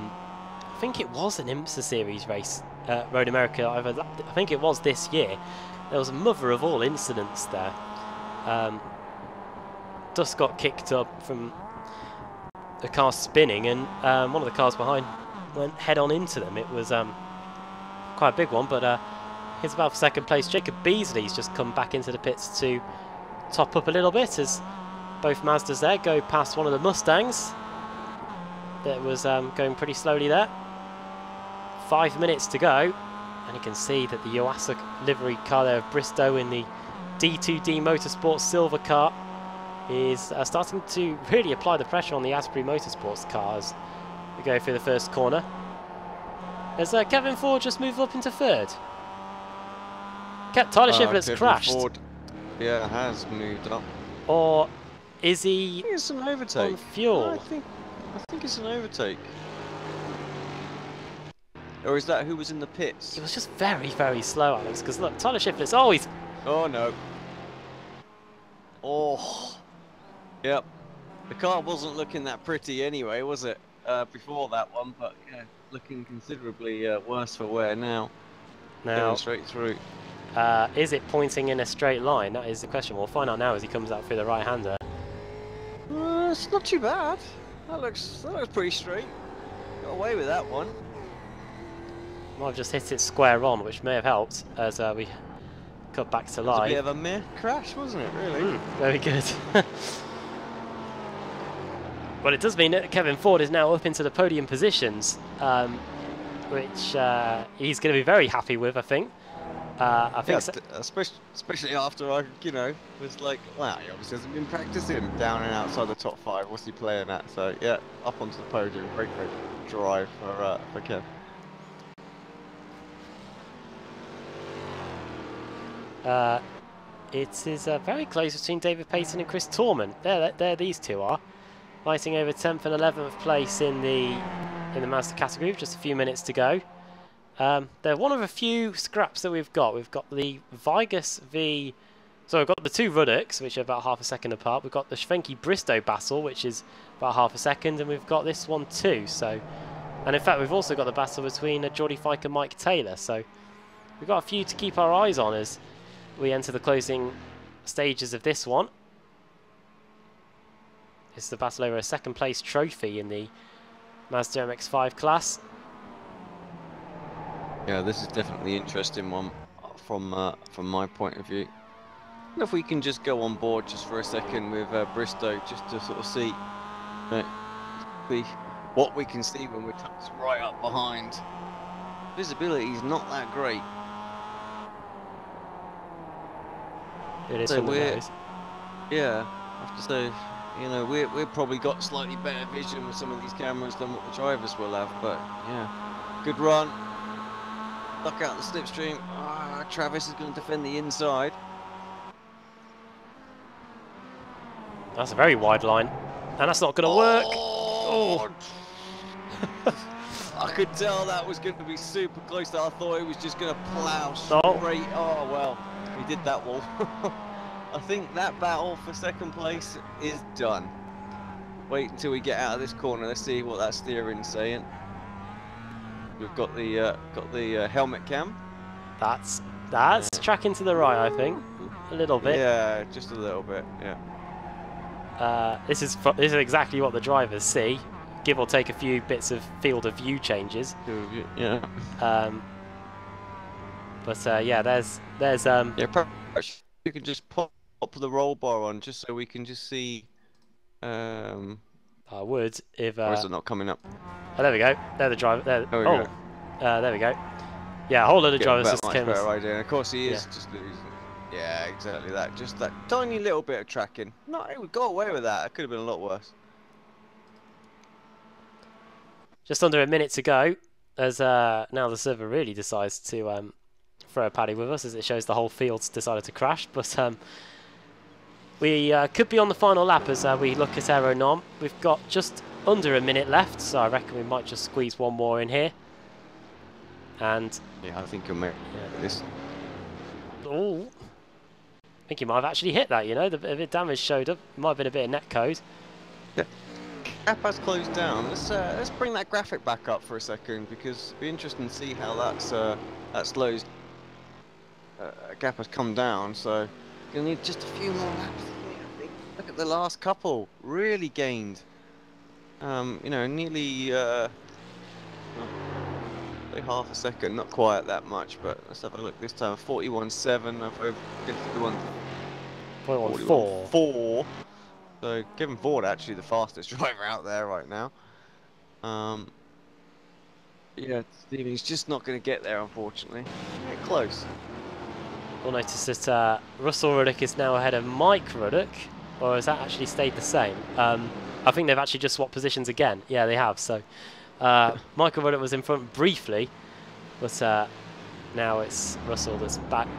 think it was an IMSA series race, Road America. I think it was this year. There was a mother of all incidents there. Dust got kicked up from the car spinning, and one of the cars behind went head on into them. It was quite a big one, but here's about for second place. Jacob Beasley's just come back into the pits to top up a little bit as both Mazdas there go past one of the Mustangs that was going pretty slowly there. 5 minutes to go, and you can see that the Yuasa livery car there of Bristow in the D2D Motorsports silver car is starting to really apply the pressure on the Asbury Motorsports cars. We go through the first corner. Has Kevin Ford just moved up into third? Tyler Chevrolet's crashed. Ford, yeah, has moved up. Or is he I think it's an overtake. on fuel? I think it's an overtake. Or is that who was in the pits? He was just very, very slow, Alex, because look, Tyler Chevrolet's always... Oh, no. Oh. Yep. The car wasn't looking that pretty anyway, was it? Before that one, but yeah, looking considerably worse for wear now. Going straight through. Is it pointing in a straight line? That is the question. We'll find out now as he comes out through the right-hander. It's not too bad. That looks pretty straight. Got away with that one. Might have just hit it square on, which may have helped as we cut back to live. It was a bit of a meh crash, wasn't it, really? Very good. Well, it does mean that Kevin Ford is now up into the podium positions, which he's going to be very happy with, I think. I think, especially after I, was like, wow, he obviously hasn't been practicing down and outside the top 5. What's he playing at? So yeah, up onto the podium. Great drive for Kev. It is very close between David Payton and Chris Torman. There these two are, fighting over 10th and 11th place in the Mazda category with just a few minutes to go. They're one of a few scraps that we've got. We've got the Vigus v... So we've got the two Ruddocks, which are about half a second apart. We've got the Schwenke-Bristow battle, which is about half a second, and we've got this one too. So, and in fact, we've also got the battle between Geordie Fike and Mike Taylor. So we've got a few to keep our eyes on as we enter the closing stages of this one. This is the battle over a second place trophy in the Mazda MX-5 class. Yeah, this is definitely an interesting one from my point of view. And if we can just go on board just for a second with Bristow, just to sort of see what we can see when we're tucked right up behind visibility is not that great. It is So from the nose. Yeah, I have to say, you know, we've probably got slightly better vision with some of these cameras than what the drivers will have. But yeah, good run. Stuck out the slipstream. Ah, Travis is going to defend the inside. That's a very wide line, and that's not going to work. Oh! I could tell that was going to be super close. I thought he was just going to plough straight. Oh well, he did that wall. I think that battle for second place is done. Wait until we get out of this corner. Let's see what that steering's saying. We've got the helmet cam. That's tracking to the right, I think, a little bit. Yeah, just a little bit. Yeah. This is exactly what the drivers see, give or take a few bits of field of view changes. Yeah. Yeah, there's yeah, perhaps you can just pop the roll bar on just so we can just see. I would if. Or is it not coming up? Oh, there we go. There the driver. There. Oh, there we go. Yeah, a whole load of drivers just much came. Better idea. And of course, he is just losing. Yeah, exactly that. Just that tiny little bit of tracking. No, we got away with that. It could have been a lot worse. Just under a minute to go, as now the server really decides to throw a paddy with us, as it shows the whole field's decided to crash. But we could be on the final lap as we look at aero nom. We've got just under a minute left, so I reckon we might just squeeze one more in here. And yeah, I think you'll make this. Oh. I think you might have actually hit that, you know, the bit of damage showed up. Might have been a bit of net code. Yeah. Gap has closed down. Let's bring that graphic back up for a second, because it'll be interesting to see how that slows. Gap has come down, so you'll need just a few more laps. I think. Look at the last couple, really gained. You know, nearly say half a second, not quite that much, but let's have a look this time. 41.7 over 51.4. So Kevin Ford actually the fastest driver out there right now. Yeah, Stephen, he's just not going to get there, unfortunately. Yeah, close. We'll notice that Russell Ruddock is now ahead of Mike Ruddock, or has that actually stayed the same? I think they've actually just swapped positions again. Yeah, they have. So Michael Ruddock was in front briefly, but now it's Russell that's back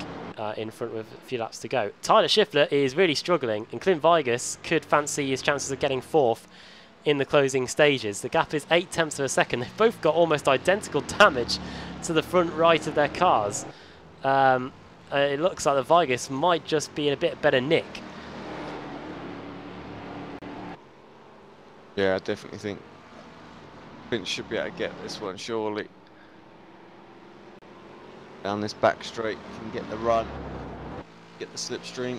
in front with a few laps to go. Tyler Schiffler is really struggling, and Clint Vigus could fancy his chances of getting fourth in the closing stages. The gap is 0.8 of a second. They've both got almost identical damage to the front right of their cars. It looks like the Vigus might just be in a bit better nick. Yeah, I definitely think Clint should be able to get this one, surely. Down this back straight, can get the run, get the slipstream.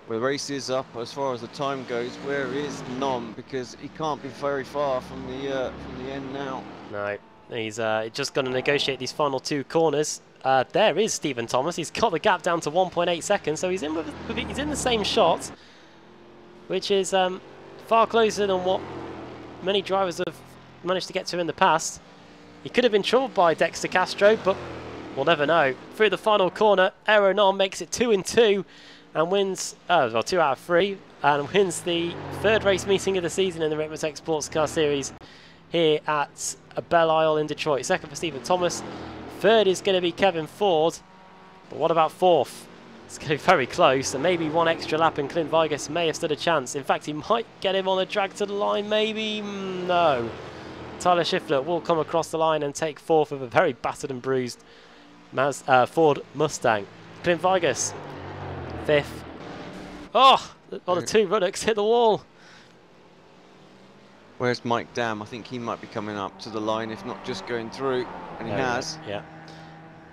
Well, the race is up as far as the time goes. Where is Nom? Because he can't be very far from the end now. No, he's just going to negotiate these final two corners. There is Stephen Thomas. He's got the gap down to 1.8 seconds, so he's in he's in the same shot, which is far closer than what many drivers have managed to get to in the past. He could have been troubled by Dexter Castro, but we'll never know. Through the final corner, Aero Nom makes it 2-2 and wins, 2 out of 3, and wins the third race meeting of the season in the Ricmotech Sports Car Series here at Belle Isle in Detroit. Second for Stephen Thomas. Third is going to be Kevin Ford. But what about fourth? It's going to be very close, and maybe one extra lap, and Clint Vigus may have stood a chance. In fact, he might get him on a drag to the line, maybe. No. Tyler Schiffler will come across the line and take fourth of a very battered and bruised Ford Mustang. Clint Vigus, fifth. Oh, all the two Ruddocks hit the wall. Where's Mike Dam? I think he might be coming up to the line, if not just going through, and he has. Yeah.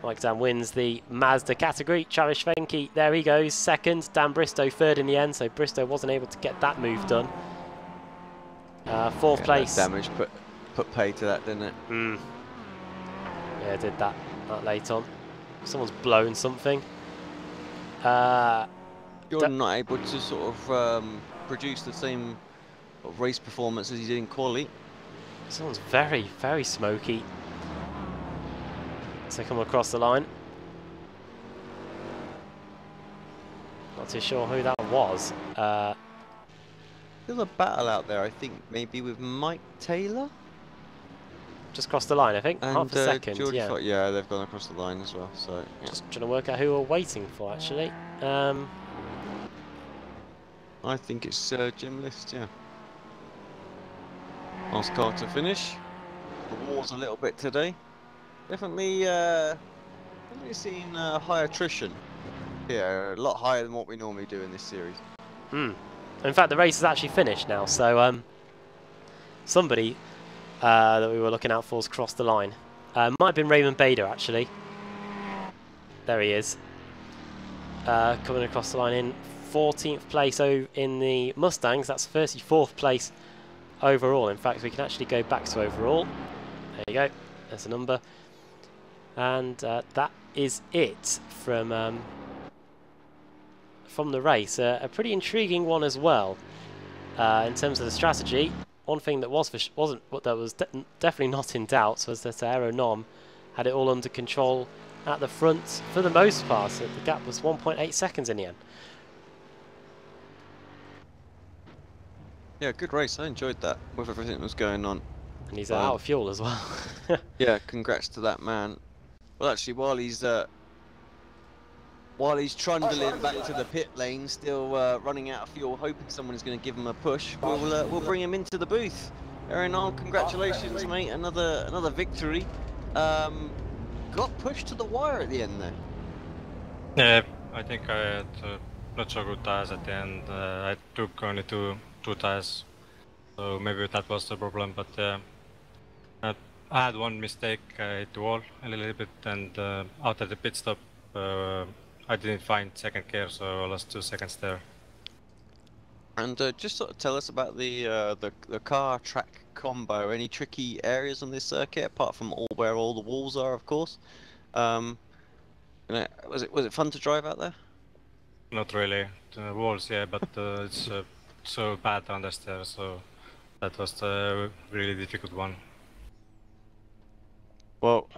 Mike Dam wins the Mazda category. Travis Fenke, there he goes, second. Dan Bristow third in the end, so Bristow wasn't able to get that move done. Fourth place. Damage put pay to that, didn't it? Yeah, it did that late on. Someone's blown something. You're not able to sort of produce the same race performance as he did in quali. This one's very, very smoky. So come across the line. Not too sure who that was. Still a battle out there, I think, maybe with Mike Taylor? Just crossed the line, I think. And, Half a second, George yeah. Yeah, they've gone across the line as well, so... Yeah. Just trying to work out who we're waiting for, actually. I think it's Jim List, yeah. Last car to finish. The war's a little bit today. Definitely seeing high attrition. Yeah, a lot higher than what we normally do in this series. In fact, the race is actually finished now, so somebody that we were looking out for has crossed the line. Might have been Raymond Bader, actually. There he is. Coming across the line in 14th place in the Mustangs. That's 34th place overall. In fact, we can actually go back to overall. There you go. There's a number. And that is it from the race. A pretty intriguing one as well. In terms of the strategy, one thing that was definitely not in doubt was that Aero Nom had it all under control at the front for the most part. So the gap was 1.8 seconds in the end. Yeah, good race. I enjoyed that with everything that was going on. And he's out of fuel as well. Yeah, congrats to that man. Well, actually, while he's trundling back to the pit lane, still running out of fuel, hoping someone is going to give him a push, we'll bring him into the booth. Aaron, congratulations, mate! Another victory. Got pushed to the wire at the end there. Yeah, I think I had not so good tires at the end. I took only two tires, so maybe that was the problem. But I had one mistake. I hit the wall a little bit, and after the pit stop, I didn't find second gear, so I lost 2 seconds there. And just sort of tell us about the car track combo. Any tricky areas on this circuit apart from where all the walls are, of course? Was it fun to drive out there? Not really. The walls, yeah, but it's so bad understeer, so that was the really difficult one. Well,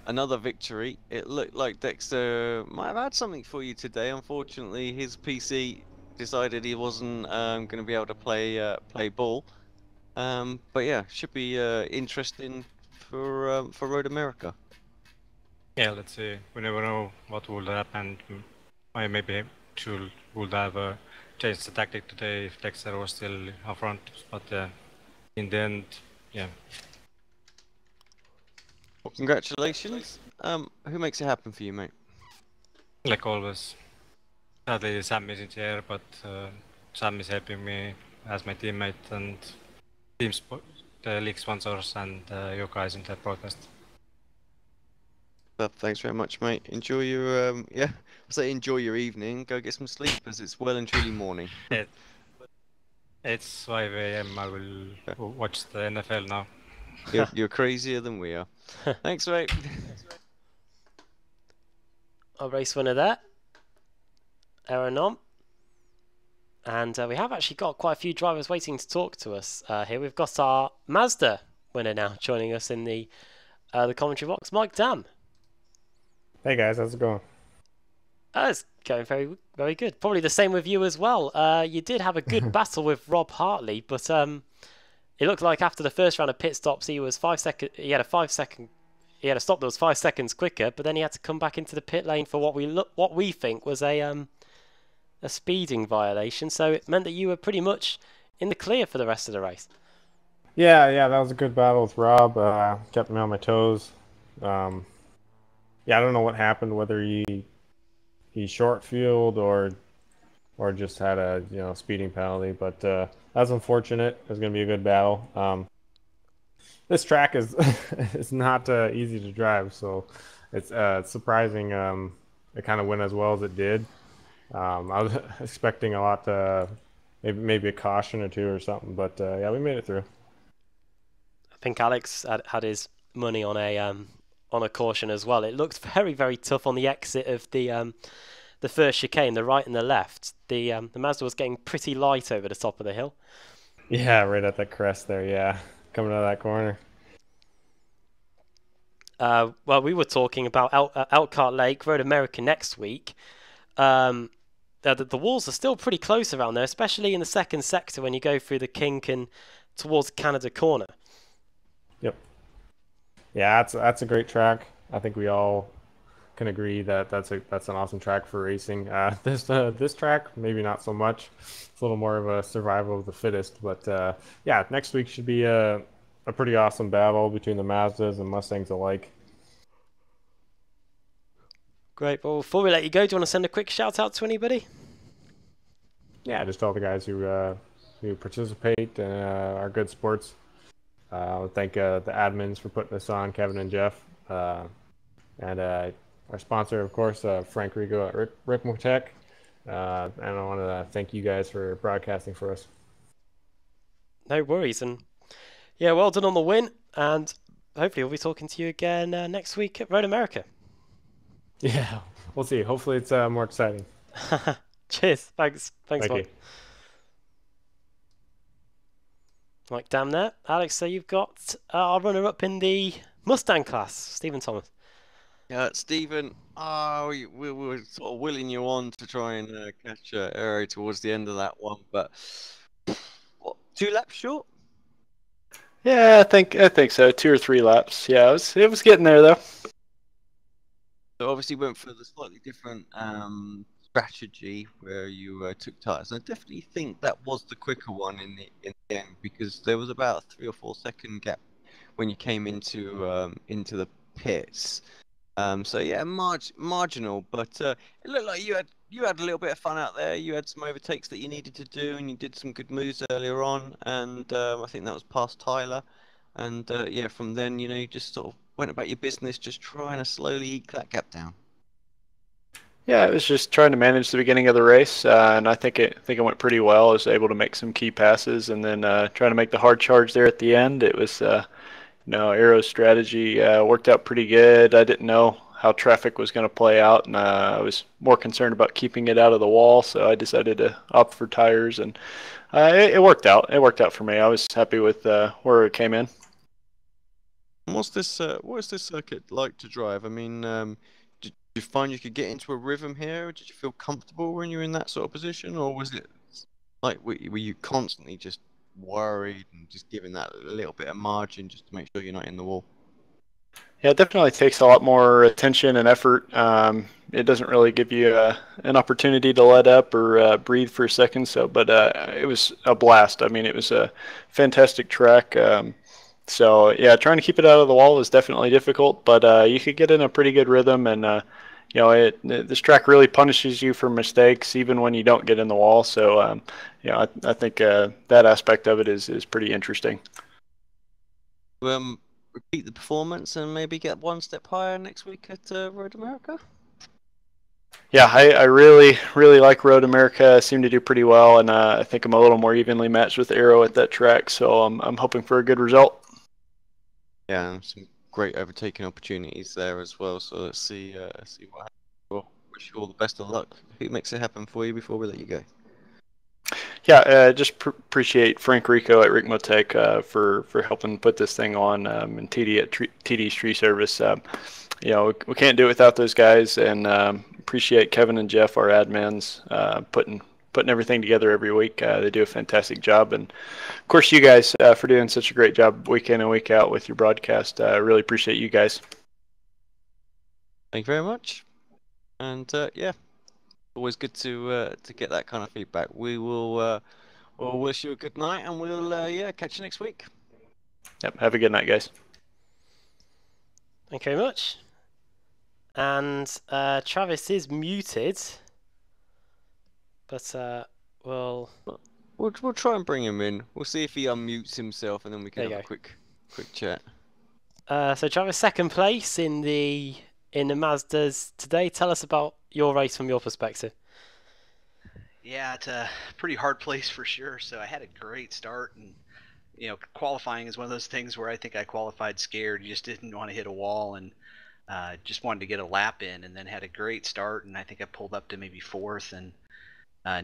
another victory. It looked like Dexter might have had something for you today. Unfortunately, his PC decided he wasn't going to be able to play ball. But yeah, should be interesting for Road America. Yeah, let's see. We never know what will happen. I maybe would have changed the tactic today if Dexter was still up front. But in the end, yeah. Well, congratulations. Who makes it happen for you, mate? Like always. Sadly, Sam isn't here, but Sam is helping me as my teammate and the league sponsors and you guys in the broadcast. Well, thanks very much, mate. Enjoy your enjoy your evening. Go get some sleep, as it's well and truly morning. It's 5 AM. I will watch the NFL now. You're crazier than we are. Thanks, mate. Our race winner there, Aaron Nom. And we have actually got quite a few drivers waiting to talk to us here. We've got our Mazda winner now joining us in the commentary box, Mike Dam. Hey guys, how's it going? It's going very, very good. Probably the same with you as well. You did have a good battle with Rob Hartley, but it looked like after the first round of pit stops, he was 5 seconds. He had a stop that was 5 seconds quicker, but then he had to come back into the pit lane for what we think was a speeding violation. So it meant that you were pretty much in the clear for the rest of the race. Yeah, that was a good battle with Rob. Kept me on my toes. Yeah, I don't know what happened, whether he short fueled or just had a speeding penalty, but that's unfortunate. It was going to be a good battle. This track is it's not easy to drive, so it's surprising it kind of went as well as it did. I was expecting a lot, maybe a caution or two or something, but yeah, we made it through. I think Alex had his money on a caution as well. It looked very, very tough on the exit of the first chicane, the right and the left. The Mazda was getting pretty light over the top of the hill. Yeah, right at that crest there. Yeah, coming out of that corner. Well, we were talking about Elkhart Lake, Road America next week. The walls are still pretty close around there, especially in the second sector when you go through the kink and towards Canada Corner. Yep. Yeah, that's a great track. I think we all can agree that that's an awesome track for racing. This track maybe not so much. It's a little more of a survival of the fittest. But yeah, next week should be a pretty awesome battle between the Mazdas and Mustangs alike. Great. Well, before we let you go, do you want to send a quick shout out to anybody? Yeah, just all the guys who participate and are good sports. Thank the admins for putting this on, Kevin and Jeff, and our sponsor, of course, Frank Rigo at Ricmotech. And I want to thank you guys for broadcasting for us. No worries, and yeah, well done on the win, and hopefully we'll be talking to you again next week at Road America. Yeah, we'll see. Hopefully it's more exciting. Cheers. Thanks, Thank Mike. you. Mike, damn there. Alex, so you've got our runner-up in the Mustang class, Stephen Thomas. Yeah, Stephen, we were sort of willing you on to try and catch Aero towards the end of that one, but what, 2 laps short? Yeah, I think so. 2 or 3 laps. Yeah, it was getting there though. So obviously went for the slightly different strategy where you took tires. And I definitely think that was the quicker one in the end, because there was about a 3 or 4 second gap when you came into the pits. So yeah, marginal, but it looked like you had a little bit of fun out there. You had some overtakes that you needed to do, and you did some good moves earlier on. And I think that was past Tyler. And yeah, from then, you just sort of went about your business, just trying to slowly eke that gap down. Yeah, I was just trying to manage the beginning of the race, and I think it went pretty well. I was able to make some key passes, and then trying to make the hard charge there at the end. It was, Aero's strategy worked out pretty good. I didn't know how traffic was going to play out, and I was more concerned about keeping it out of the wall, so I decided to opt for tires, and it worked out. It worked out for me. I was happy with where it came in. What's this circuit like to drive? I mean, did you find you could get into a rhythm here? Did you feel comfortable when you were in that sort of position, or was it like were you constantly just worried and just giving that a little bit of margin just to make sure you're not in the wall? Yeah, it definitely takes a lot more attention and effort. It doesn't really give you an opportunity to let up or breathe for a second. But it was a blast. I mean, it was a fantastic track. So yeah, trying to keep it out of the wall was definitely difficult, but you could get in a pretty good rhythm, and this track really punishes you for mistakes even when you don't get in the wall. So I think that aspect of it is pretty interesting. Repeat the performance and maybe get one step higher next week at Road America? Yeah, I really like Road America. I seem to do pretty well, and I think I'm a little more evenly matched with Aero at that track, so I'm hoping for a good result. Yeah, and some great overtaking opportunities there as well. So let's see what happens. Well, wish you all the best of luck. Who makes it happen for you before we let you go? Yeah, just appreciate Frank Rico at Ricmotech for helping put this thing on, and TD at TD's Tree Service. We can't do it without those guys, and appreciate Kevin and Jeff, our admins, putting everything together every week. They do a fantastic job, and of course you guys for doing such a great job week in and week out with your broadcast. I really appreciate you guys. Thank you very much, and yeah, always good to get that kind of feedback. We'll wish you a good night, and we'll catch you next week. Yep, have a good night, guys. Thank you very much. And Travis is muted, but we'll try and bring him in. We'll see if he unmutes himself, and then we can have a quick chat. So Travis, second place in the Mazdas today. Tell us about your race from your perspective. Yeah, it's a pretty hard place for sure. So I had a great start, and qualifying is one of those things where I think I qualified scared. You just didn't want to hit a wall, and just wanted to get a lap in, and then had a great start, and I think I pulled up to maybe 4th, and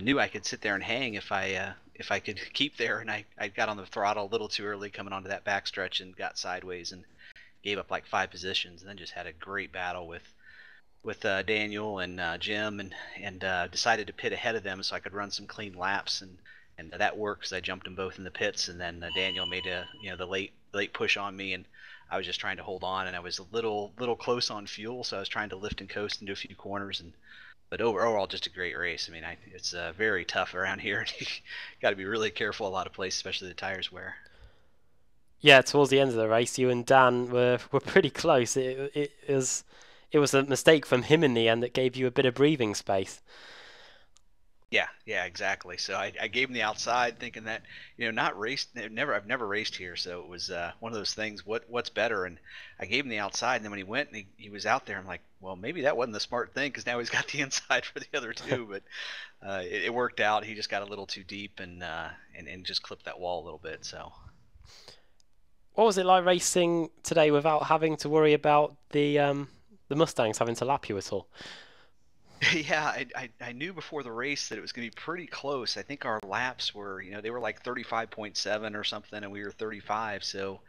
knew I could sit there and hang if I if I could keep there. And I got on the throttle a little too early coming onto that backstretch and got sideways and gave up like 5 positions, and then just had a great battle with Daniel and Jim, and decided to pit ahead of them so I could run some clean laps, and that worked because I jumped them both in the pits, and then Daniel made the late push on me, and I was just trying to hold on, and I was a little close on fuel, so I was trying to lift and coast and do a few corners, but overall just a great race. I mean, it's very tough around here, and you got to be really careful a lot of places, especially the tires wear. Yeah, towards the end of the race, you and Dan were pretty close. It was a mistake from him in the end that gave you a bit of breathing space. Yeah, exactly. So I gave him the outside, thinking that I've never raced here, so it was one of those things. What's better? And I gave him the outside, and then when he went and he was out there, I'm like, well, maybe that wasn't the smart thing because now he's got the inside for the other two. But it worked out. He just got a little too deep and just clipped that wall a little bit. So. What was it like racing today without having to worry about the Mustangs having to lap you at all? Yeah, I knew before the race that it was going to be pretty close. I think our laps were, they were like 35.7 or something, and we were 35. So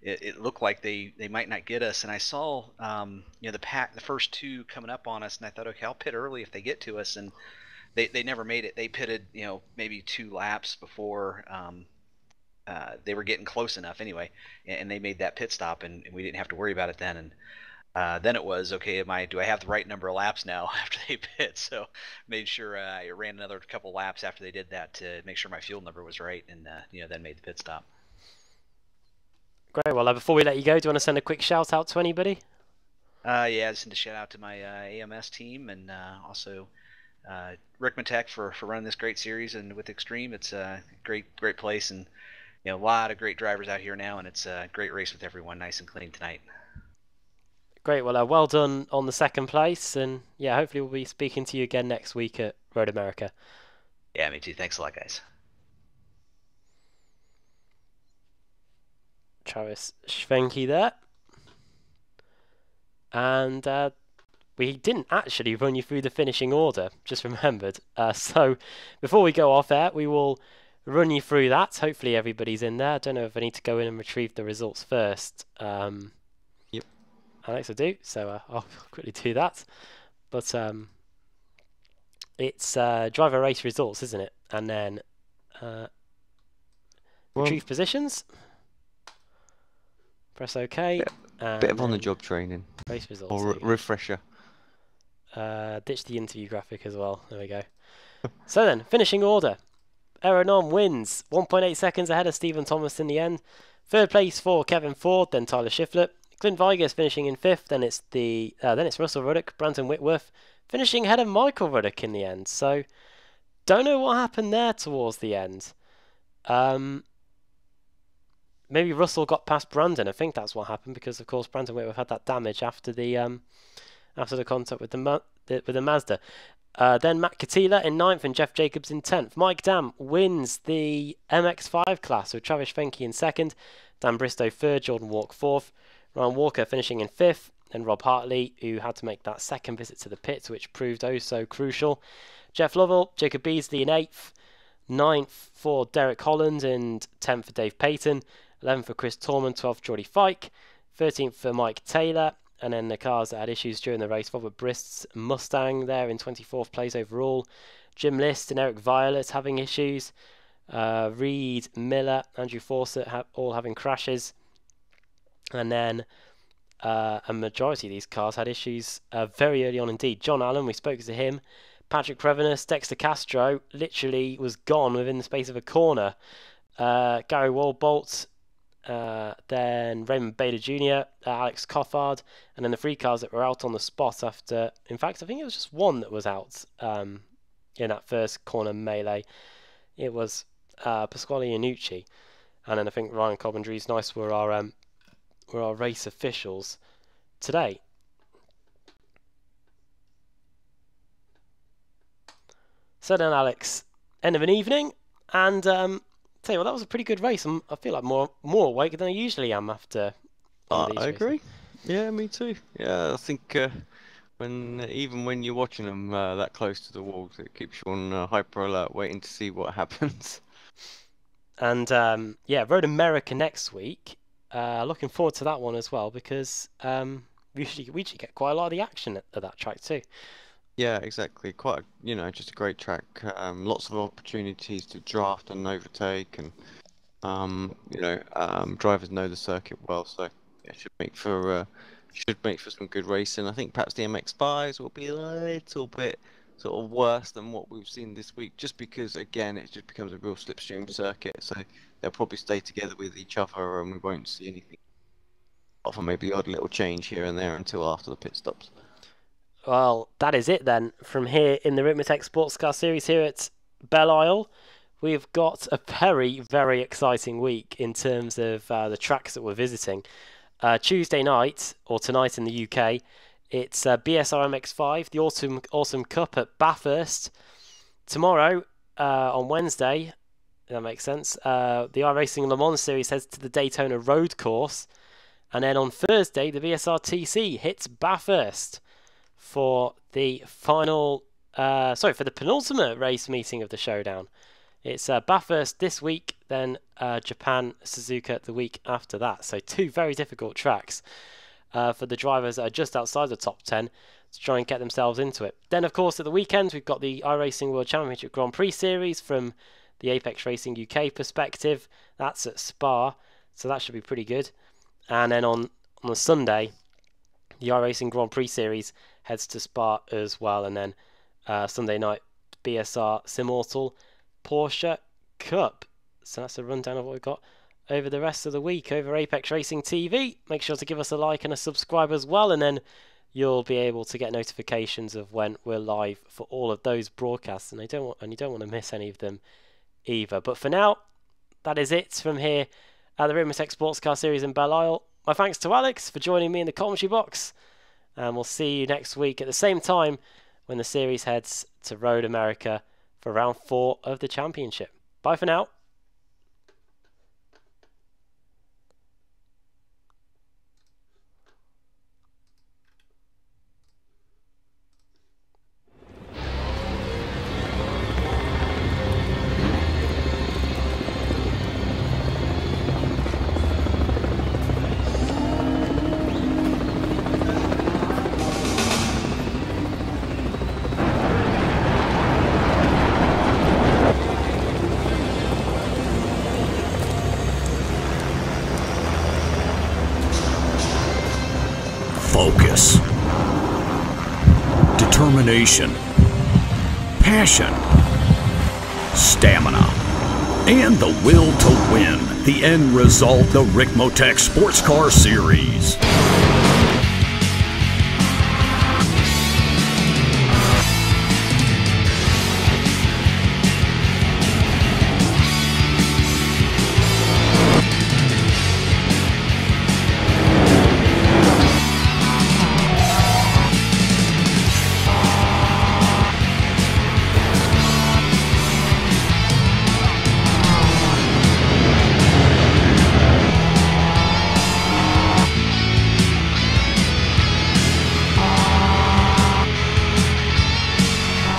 it looked like they might not get us. And I saw, the first two coming up on us, and I thought, okay, I'll pit early if they get to us. And they never made it. They pitted, maybe 2 laps before they were getting close enough anyway, and they made that pit stop, and we didn't have to worry about it then. And then it was, okay, do I have the right number of laps now after they pit? So made sure I ran another couple laps after they did that to make sure my fuel number was right, and then made the pit stop. Great. Well, before we let you go, do you want to send a quick shout out to anybody? Yeah, I just need to shout out to my AMS team, and also Ricmotech for running this great series, and with Extreme, it's a great place, and a lot of great drivers out here now, and it's a great race with everyone nice and clean tonight. Great. Well, well done on the 2nd place, and yeah, hopefully we'll be speaking to you again next week at Road America. Yeah, me too. Thanks a lot, guys. Travis Schwenke there. And we didn't actually run you through the finishing order, just remembered. So before we go off air, we will run you through that. Hopefully everybody's in there. I don't know if I need to go in and retrieve the results first. Yep. Alex will do, so I'll quickly do that. But it's driver race results, isn't it? And then retrieve positions. Press OK. Bit of on-the-job training. Race results. Or refresher. Ditch the interview graphic as well. There we go. So then, finishing order. Aeronom wins 1.8 seconds ahead of Stephen Thomas in the end. 3rd place for Kevin Ford, then Tyler Schiffler. Clint Vigas finishing in 5th. Then it's Russell Ruddock, Brandon Whitworth finishing ahead of Michael Ruddock in the end. So don't know what happened there towards the end. Maybe Russell got past Brandon. I think that's what happened because, of course, Brandon Whitworth had that damage after the contact with the Mazda. Then Matt Katila in 9th and Jeff Jacobs in 10th. Mike Dam wins the MX5 class with Travis Schwenke in 2nd. Dan Bristow 3rd, Jordan Walk 4th. Ryan Walker finishing in 5th. And Rob Hartley, who had to make that 2nd visit to the pits, which proved oh so crucial. Jeff Lovell, Jacob Beasley in 8th. 9th for Derek Holland and 10th for Dave Payton. 11th for Chris Torman, 12th Geordie Fike. 13th for Mike Taylor. And then the cars that had issues during the race, Robert Brist's Mustang there in 24th place overall. Jim List and Eric Violet having issues. Reed, Miller, Andrew Fawcett all having crashes. And then a majority of these cars had issues very early on indeed. John Allen, we spoke to him. Patrick Prevenus, Dexter Castro literally was gone within the space of a corner. Gary Waldbolt, then Raymond Bader Jr., Alex Coffard, and then the 3 cars that were out on the spot after, in fact, I think it was just one that was out in that first corner melee. It was Pasquale Iannucci, and then I think Ryan Coventry's nice were our race officials today. So then, Alex, end of an evening, and tell you what, that was a pretty good race. I feel like more awake than I usually am after. I agree. Yeah, me too. Yeah, I think even when you're watching them that close to the walls, it keeps you on hyper alert, waiting to see what happens. And yeah, Road America next week. Looking forward to that one as well, because we usually get quite a lot of the action at that track too. Yeah, exactly. Quite, just a great track. Lots of opportunities to draft and overtake, and drivers know the circuit well, so it should make for some good racing. I think perhaps the MX-5s will be a little bit sort of worse than what we've seen this week, just because again it just becomes a real slipstream circuit. So they'll probably stay together with each other, and we won't see anything apart from maybe the odd little change here and there until after the pit stops. Well, that is it then from here in the Ricmotech Sports Car Series here at Belle Isle. We've got a very, very exciting week in terms of the tracks that we're visiting. Tuesday night, or tonight in the UK, it's BSR MX-5, the Autumn Cup at Bathurst. Tomorrow, on Wednesday, that makes sense, the iRacing Le Mans Series heads to the Daytona Road Course. And then on Thursday, the BSR TC hits Bathurst for the for the penultimate race meeting of the showdown. It's Bathurst this week, then Japan, Suzuka the week after that. So 2 very difficult tracks for the drivers that are just outside the top 10 to try and get themselves into it. Then, of course, at the weekend, we've got the iRacing World Championship Grand Prix Series from the Apex Racing UK perspective. That's at Spa, so that should be pretty good. And then on the Sunday, the iRacing Grand Prix Series heads to Spa as well. And then Sunday night, BSR Simortal Porsche Cup. So that's a rundown of what we've got over the rest of the week over Apex Racing TV. Make sure to give us a like and a subscribe as well, and then you'll be able to get notifications of when we're live for all of those broadcasts, and you don't want to miss any of them either. But for now, that is it from here at the Ricmotech Sports Car Series in Belle Isle. My thanks to Alex for joining me in the commentary box, and we'll see you next week at the same time when the series heads to Road America for round 4 of the championship. Bye for now. Focus, determination, passion, stamina, and the will to win. The end result, the Ricmotech Sports Car Series.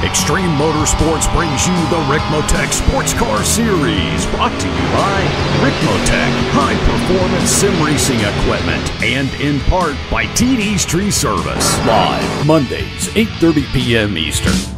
Extreme Motorsports brings you the Ricmotech Sports Car Series, brought to you by Ricmotech High Performance Sim Racing Equipment, and in part by TD's Tree Service. Live Mondays, 8:30 p.m. Eastern.